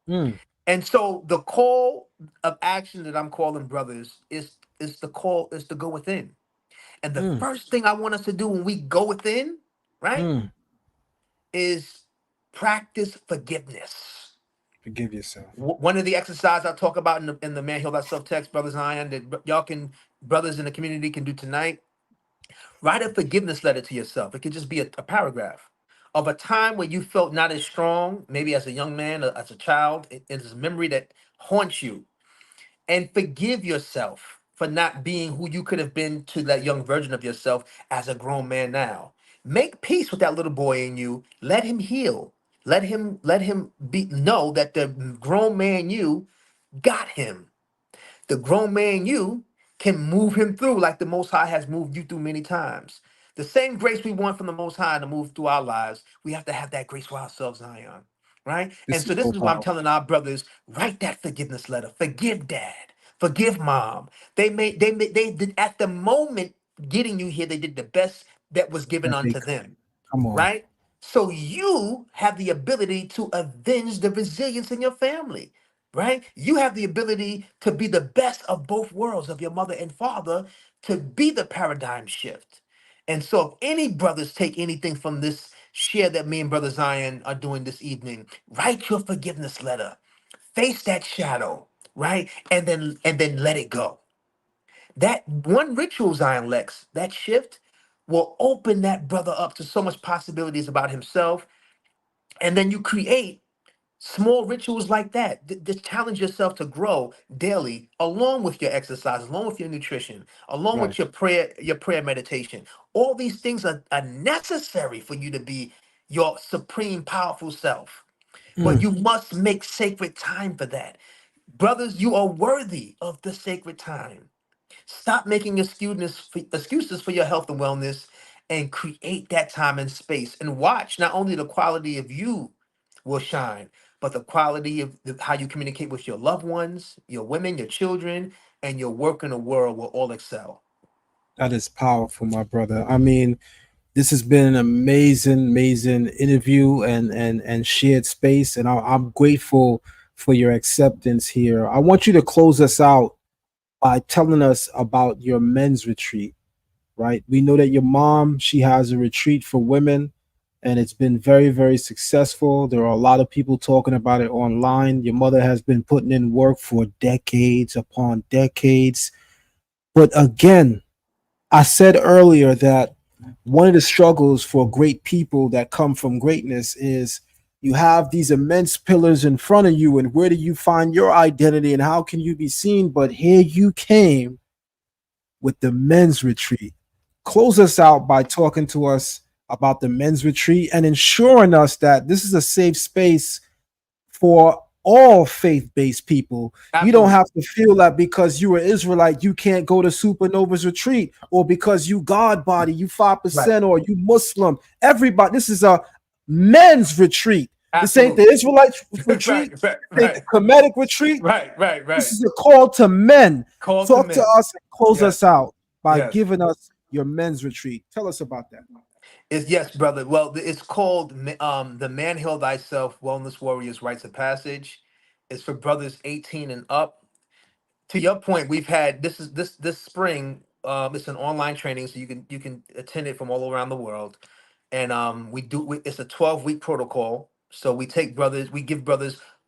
Mm, And so the call of action that I'm calling brothers is to go within. And the mm, first thing I want us to do when we go within, right, mm. is practice forgiveness. Forgive yourself. One of the exercises I talk about in the Man Heal Thyself text, Brother Zion, that brothers in the community can do tonight, Write a forgiveness letter to yourself. It could just be a paragraph of a time where you felt not as strong, maybe as a young man or as a child. It's a memory that haunts you, and forgive yourself for not being who you could have been to that young version of yourself as a grown man now. Make peace with that little boy in you. Let him heal. Let him be know that the grown man you got him. The grown man you can move him through like the Most High has moved you through many times. The same grace we want from the Most High to move through our lives, we have to have that grace for ourselves, Zion. Right? And This so is this so is why I'm powerful. telling our brothers, write that forgiveness letter. Forgive dad. Forgive mom. They did at the moment getting you here, they did the best that was given That they unto could. them. Come on. Right? So you have the ability to avenge the resilience in your family, right? You have the ability to be the best of both worlds of your mother and father, to be the paradigm shift. And so, if any brothers take anything from this share that me and Brother Zion are doing this evening, write your forgiveness letter, face that shadow, right? And then let it go. That one ritual, Zion Lex, that shift will open that brother up to so much possibilities about himself. And then you create small rituals like that. Just challenge yourself to grow daily, along with your exercise, along with your nutrition, along Right. with your prayer meditation. All these things are necessary for you to be your supreme powerful self. But Mm, you must make sacred time for that. Brothers, you are worthy of the sacred time. Stop making excuses for your health and wellness, and create that time and space. And watch, not only the quality of you will shine, but the quality of how you communicate with your loved ones, your women, your children, and your work in the world will all excel. that is powerful, my brother. I mean, this has been an amazing, amazing interview and shared space, and I'm grateful for your acceptance here. I want you to close us out by telling us about your men's retreat. Right? We know that your mom, she has a retreat for women, and it's been very, very successful. There are a lot of people talking about it online. Your mother has been putting in work for decades upon decades. But again, I said earlier that one of the struggles for great people that come from greatness is you have these immense pillars in front of you, and where do you find your identity and how can you be seen? But here you came with the men's retreat. Close us out by talking to us about the men's retreat and ensuring us that this is a safe space for all faith-based people. You don't Absolutely. have to feel that because you're an Israelite, you can't go to Supernova's retreat, or because you God body, you Right. 5%, or you Muslim. Everybody, this is a men's retreat. This ain't the Absolutely. Israelite retreat. Right. Right. This ain't Right. the Kemetic retreat. Right. Right. This Right. is a call to men. Call to Talk to men. us and close us Yes. out by Yes. giving us your men's retreat. Tell us about that. It's yes, brother. Well, it's called the Man Heal Thyself Wellness Warriors Rites of Passage. It's for brothers 18 and up. To your point, we've had this spring. It's an online training, so you can attend it from all around the world. And it's a 12-week protocol. So we give brothers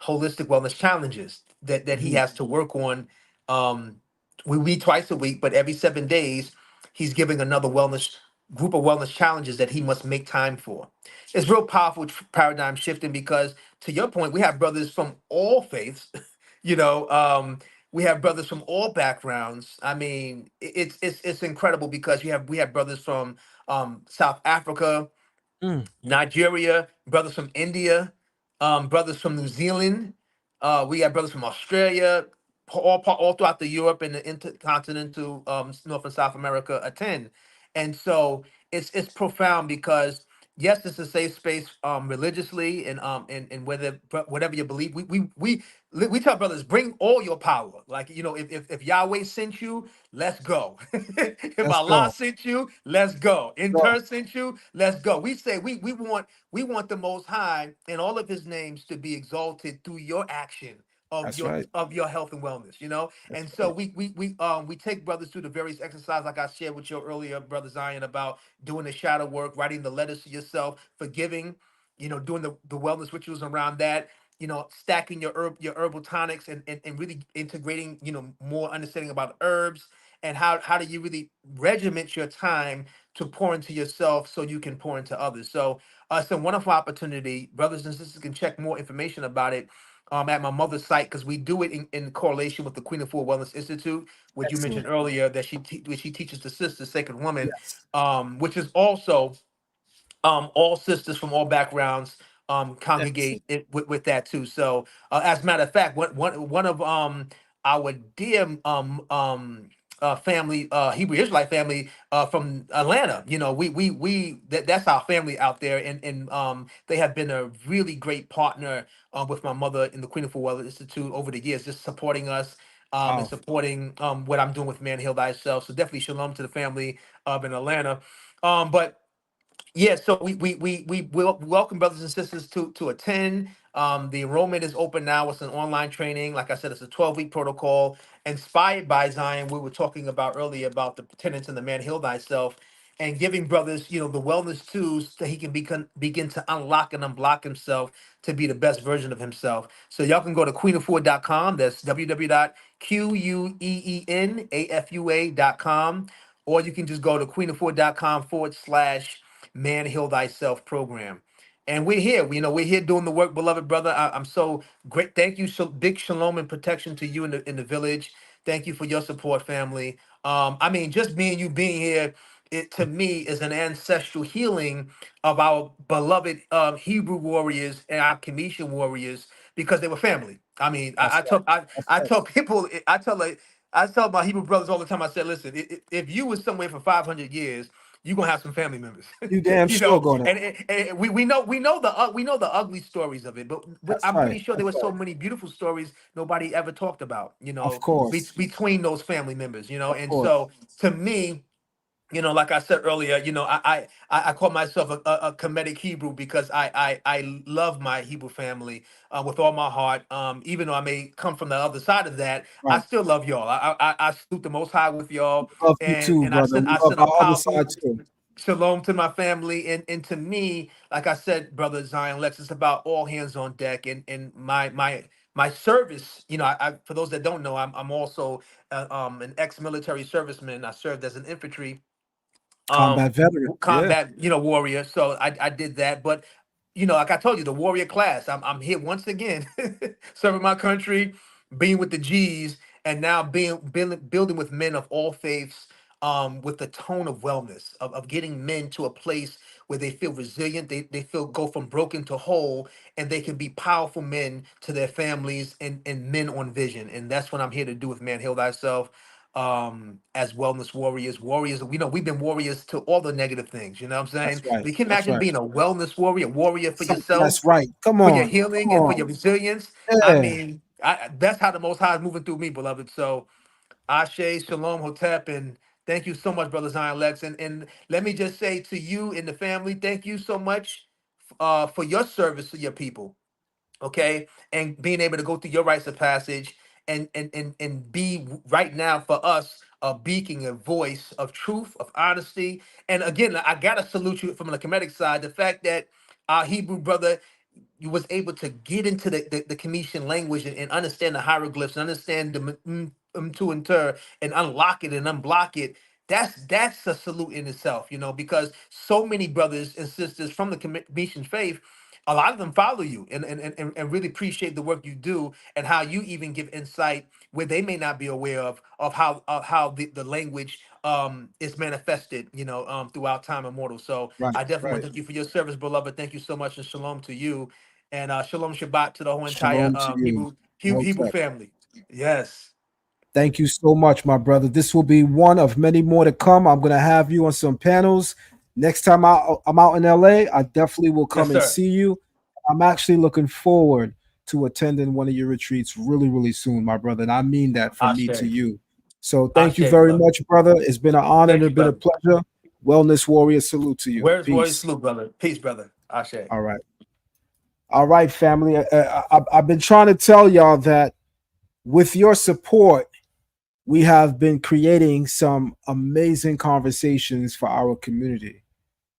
holistic wellness challenges that he Mhm. has to work on. Um, we meet twice a week, but every 7 days, he's giving another wellness group of wellness challenges that he must make time for. It's real powerful paradigm shifting because, to your point, we have brothers from all faiths. you know, we have brothers from all backgrounds. I mean, it's incredible because we have brothers from South Africa, Mm. Nigeria, brothers from India, brothers from New Zealand. We got brothers from Australia, all throughout the Europe and the intercontinental North and South America attend, and so it's profound because yes, it's a safe space religiously and whatever you believe. We tell brothers, bring all your power. Like, if Yahweh sent you, let's go. If Let's Allah go. sent you, let's go. In Go. turn sent you, let's go. We say we want the Most High and all of His names to be exalted through your action of That's your right. of your health and wellness. That's And so right. we take brothers through the various exercises, like I shared with you earlier, brother Zion, about doing the shadow work, writing the letters to yourself, forgiving, doing the wellness rituals around that, stacking your herbal tonics and really integrating, more understanding about herbs, and how do you really regiment your time to pour into yourself so you can pour into others. So it's a wonderful opportunity. Brothers and sisters can check more information about it at my mother's site, because we do it in correlation with the Queen of Four Wellness Institute, which you mentioned Excellent. earlier, that which she teaches the sisters, Sacred Woman, Yes. which is also all sisters from all backgrounds congregate Excellent. with that too. So as a matter of fact, one of our dear family, Hebrew Israelite family from Atlanta, that's our family out there, and they have been a really great partner with my mother in the Queen of Well Institute over the years, just supporting us and Wow. supporting what I'm doing with Man Heal Thyself. So definitely shalom to the family in Atlanta. But yeah, so we will welcome brothers and sisters to attend. The enrollment is open now. It's an online training. Like I said, it's a 12-week protocol inspired by Zion. We were talking about earlier about the tenets in the man heal thyself, and giving brothers, the wellness tools that he can begin to unlock and unblock himself to be the best version of himself. So y'all can go to queenafua.com. That's www.queenafua.com. Or you can just go to queenafua.com/. Man Heal Thyself program. And we're here. We're here doing the work, beloved brother. I'm so great. Thank you. So big shalom and protection to you in the village. Thank you for your support, family. I mean, just me and you being here, it to me is an ancestral healing of our beloved Hebrew warriors and our Commission warriors, because they were family. I mean, That's right. That's I right. tell people, I tell my Hebrew brothers all the time. I said, listen, if you was somewhere for 500 years, you're gonna have some family members. You damn sure gonna. And we know the ugly stories of it, but That's I'm right. pretty sure there That's were so right. many beautiful stories nobody ever talked about, Of course. between those family members, Of and course. so to me, like I said earlier, I call myself a Kemetic Hebrew, because I love my Hebrew family with all my heart. Even though I may come from the other side of that, I Right. still love y'all. I salute the Most High with y'all, We love you and too, and I brother. send We I love send a our other powerful side too. shalom to my family, and to me, like I said, brother Zion Lex, it's about all hands on deck, and my service. For those that don't know, I'm also an ex-military serviceman. I served as an infantry Combat veteran. Yeah. combat warrior, so I did that. But like I told you, the warrior class, I'm here once again serving my country, being with the G's, and now building with men of all faiths, with the tone of wellness, of getting men to a place where they feel resilient, they feel go from broken to whole, and they can be powerful men to their families, and men on vision. And that's what I'm here to do with Man Heal Thyself, as wellness warriors. We know we've been warriors to all the negative things, you know what I'm That's saying? right. But you can That's imagine right. being a wellness warrior for That's yourself, right. Come for your on. Come healing, and for on. your resilience. I Yeah. mean, that's how the Most High is moving through me, beloved. So Ashe, Shalom, Hotep, and thank you so much, brother Zion Lex. And let me just say to you and the family, thank you so much for your service to your people, okay, and being able to go through your rites of passage, and be right now for us a beacon, a voice of truth, of honesty. And again, I gotta salute you from the Kemetic side, the fact that our Hebrew brother, you was able to get into the Commission language, and understand the hieroglyphs, and understand the to inter, and unlock it and unblock it. That's a salute in itself, because so many brothers and sisters from the Commission faith, a lot of them follow you, and really appreciate the work you do, and how you even give insight where they may not be aware of how the language is manifested, throughout time immortal. So Right. I definitely want Right. to thank you for your service, beloved. Thank you so much, and shalom to you, and shalom Shabbat to the whole entire Shalom to you. Hebrew Hotep. family. Yes. Thank you so much, my brother. This will be one of many more to come. I'm going to have you on some panels. Next time I'm out in LA, I definitely will Yes, come and sir. see you. I'm actually looking forward to attending one of your retreats really, really soon, my brother. And I mean that from me to Ashe. you. So thank you Ashe, very beloved. much, brother. It's been an honor and Thank it's you, been a brother. pleasure. Wellness Warrior, salute to you. Where's Roy Peace. Salute, brother? Peace, brother. Ashe. All right. All right, family. I've been trying to tell y'all that with your support, we have been creating some amazing conversations for our community.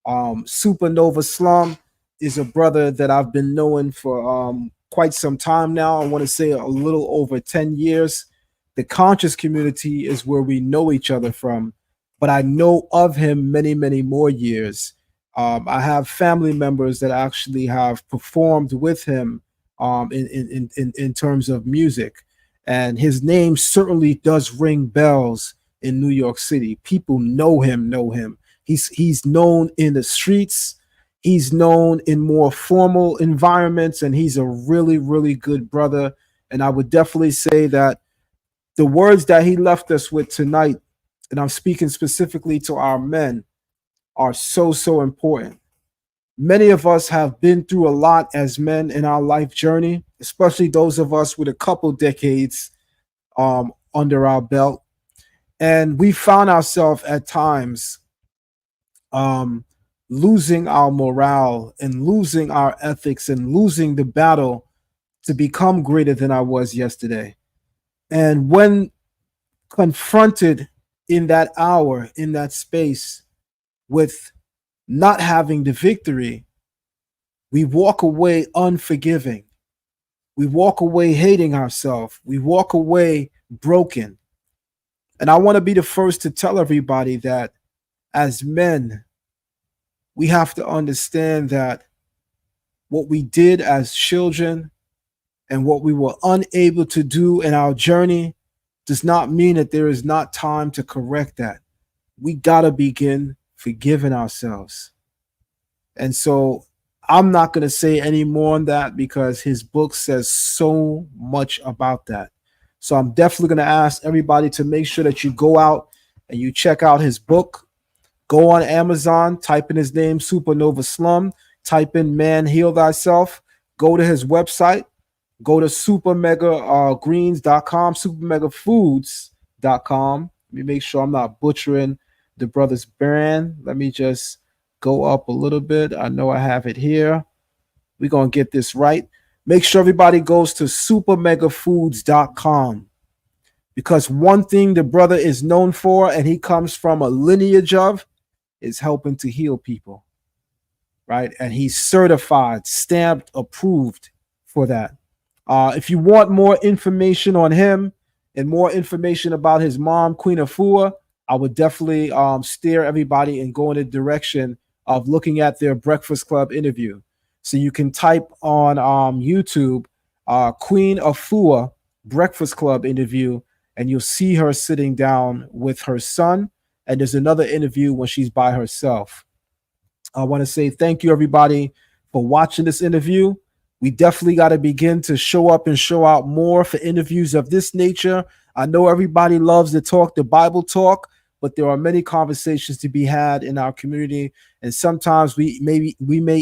Supernova Slum is a brother that I've been knowing for quite some time now. I want to say a little over 10 years. The conscious community is where we know each other from, but I know of him many, many more years. I have family members that actually have performed with him in terms of music. And his name certainly does ring bells in New York City. People know him, know him. He's known in the streets. He's known in more formal environments, and he's a really, really good brother. And I would definitely say that the words that he left us with tonight, and I'm speaking specifically to our men, are so, so important. Many of us have been through a lot as men in our life journey, especially those of us with a couple decades under our belt. And we found ourselves at times um, losing our morale and losing our ethics and losing the battle to become greater than I was yesterday. And when confronted in that hour, in that space, with not having the victory, we walk away unforgiving. We walk away hating ourselves. We walk away broken. And I want to be the first to tell everybody that as men, we have to understand that what we did as children and what we were unable to do in our journey does not mean that there is not time to correct that. We got to begin forgiving ourselves. And so I'm not going to say any more on that because his book says so much about that. So I'm definitely going to ask everybody to make sure that you go out and you check out his book. Go on Amazon, type in his name, Supernova Slom, type in Man Heal Thyself, go to his website, go to supermegagreens.com, supermegafoods.com. Let me make sure I'm not butchering the brother's brand. Let me just go up a little bit. I know I have it here. We're going to get this right. Make sure everybody goes to supermegafoods.com, because one thing the brother is known for, and he comes from a lineage of, is helping to heal people, right? And he's certified, stamped, approved for that. If you want more information on him and more information about his mom, Queen Afua, I would definitely steer everybody and go in the direction of looking at their Breakfast Club interview. So you can type on YouTube Queen Afua Breakfast Club interview, and you'll see her sitting down with her son. And there's another interview when she's by herself. I want to say thank you, everybody, for watching this interview. We definitely got to begin to show up and show out more for interviews of this nature. I know everybody loves to talk the Bible talk, but there are many conversations to be had in our community. And sometimes we may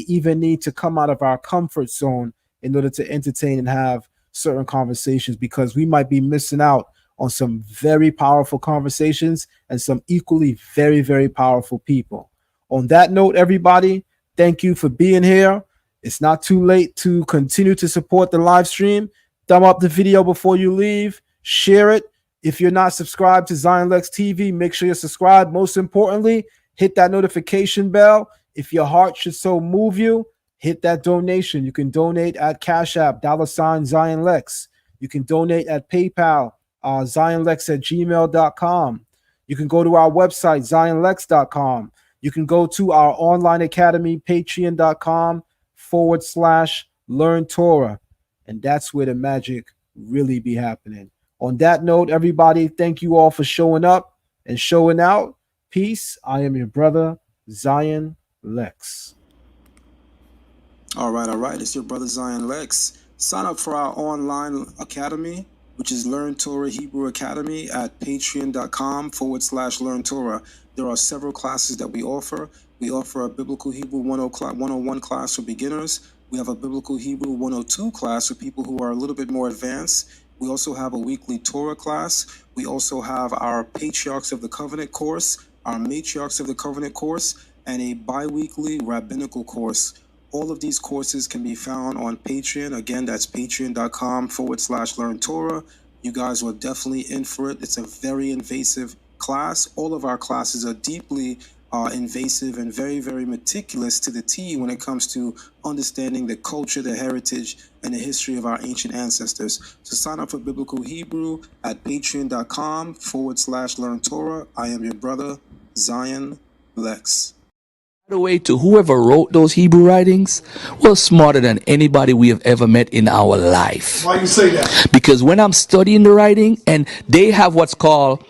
even need to come out of our comfort zone in order to entertain and have certain conversations, because we might be missing out on some very powerful conversations and some equally very, very powerful people. On that note, everybody, thank you for being here. It's not too late to continue to support the live stream. Thumb up the video before you leave. Share it. If you're not subscribed to Zion Lexx TV, make sure you're subscribed. Most importantly, hit that notification bell. If your heart should so move you, hit that donation. You can donate at Cash App, $Zion Lexx. You can donate at PayPal, zionlex@gmail.com. You can go to our website, zionlex.com. You can go to our online academy, patreon.com/learn Torah. And that's where the magic really be happening. On that note, everybody, thank you all for showing up and showing out. Peace. I am your brother, Zion Lexx. All right. It's your brother Zion Lexx. Sign up for our online academy, which is Learn Torah Hebrew Academy at patreon.com/Learn Torah. There are several classes that we offer. We offer a Biblical Hebrew 101 class for beginners. We have a Biblical Hebrew 102 class for people who are a little bit more advanced. We also have a weekly Torah class. We also have our Patriarchs of the Covenant course, our Matriarchs of the Covenant course, and a bi-weekly rabbinical course. All of these courses can be found on Patreon. Again, that's patreon.com/Learn Torah. You guys were definitely in for it. It's a very invasive class. All of our classes are deeply are invasive and very, very meticulous to the T when it comes to understanding the culture, the heritage, and the history of our ancient ancestors. So sign up for Biblical Hebrew at patreon.com/learn Torah. I am your brother, Zion Lexx. The way to whoever wrote those Hebrew writings was smarter than anybody we have ever met in our life. Why you say that? Because when I'm studying the writing, and they have what's called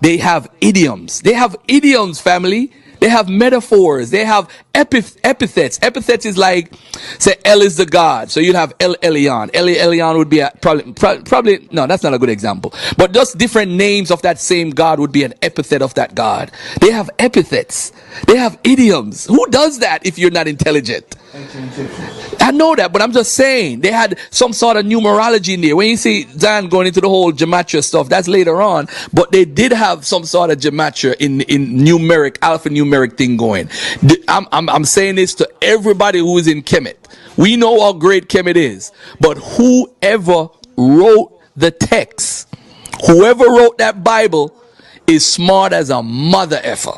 they have idioms. They have idioms, family. They have metaphors. They have epithets. Epithets is like, say, El is the God. So you'd have El Elyon. El Elyon would be probably, no, that's not a good example. But just different names of that same God would be an epithet of that God. They have epithets. They have idioms. Who does that if you're not intelligent? I know that, but I'm just saying they had some sort of numerology in there. When you see Zion going into the whole gematria stuff, that's later on. But they did have some sort of gematria in numeric, alphanumeric thing going. I'm saying this to everybody who is in Kemet. We know how great Kemet is, but whoever wrote the text, whoever wrote that Bible, is smart as a mother effer.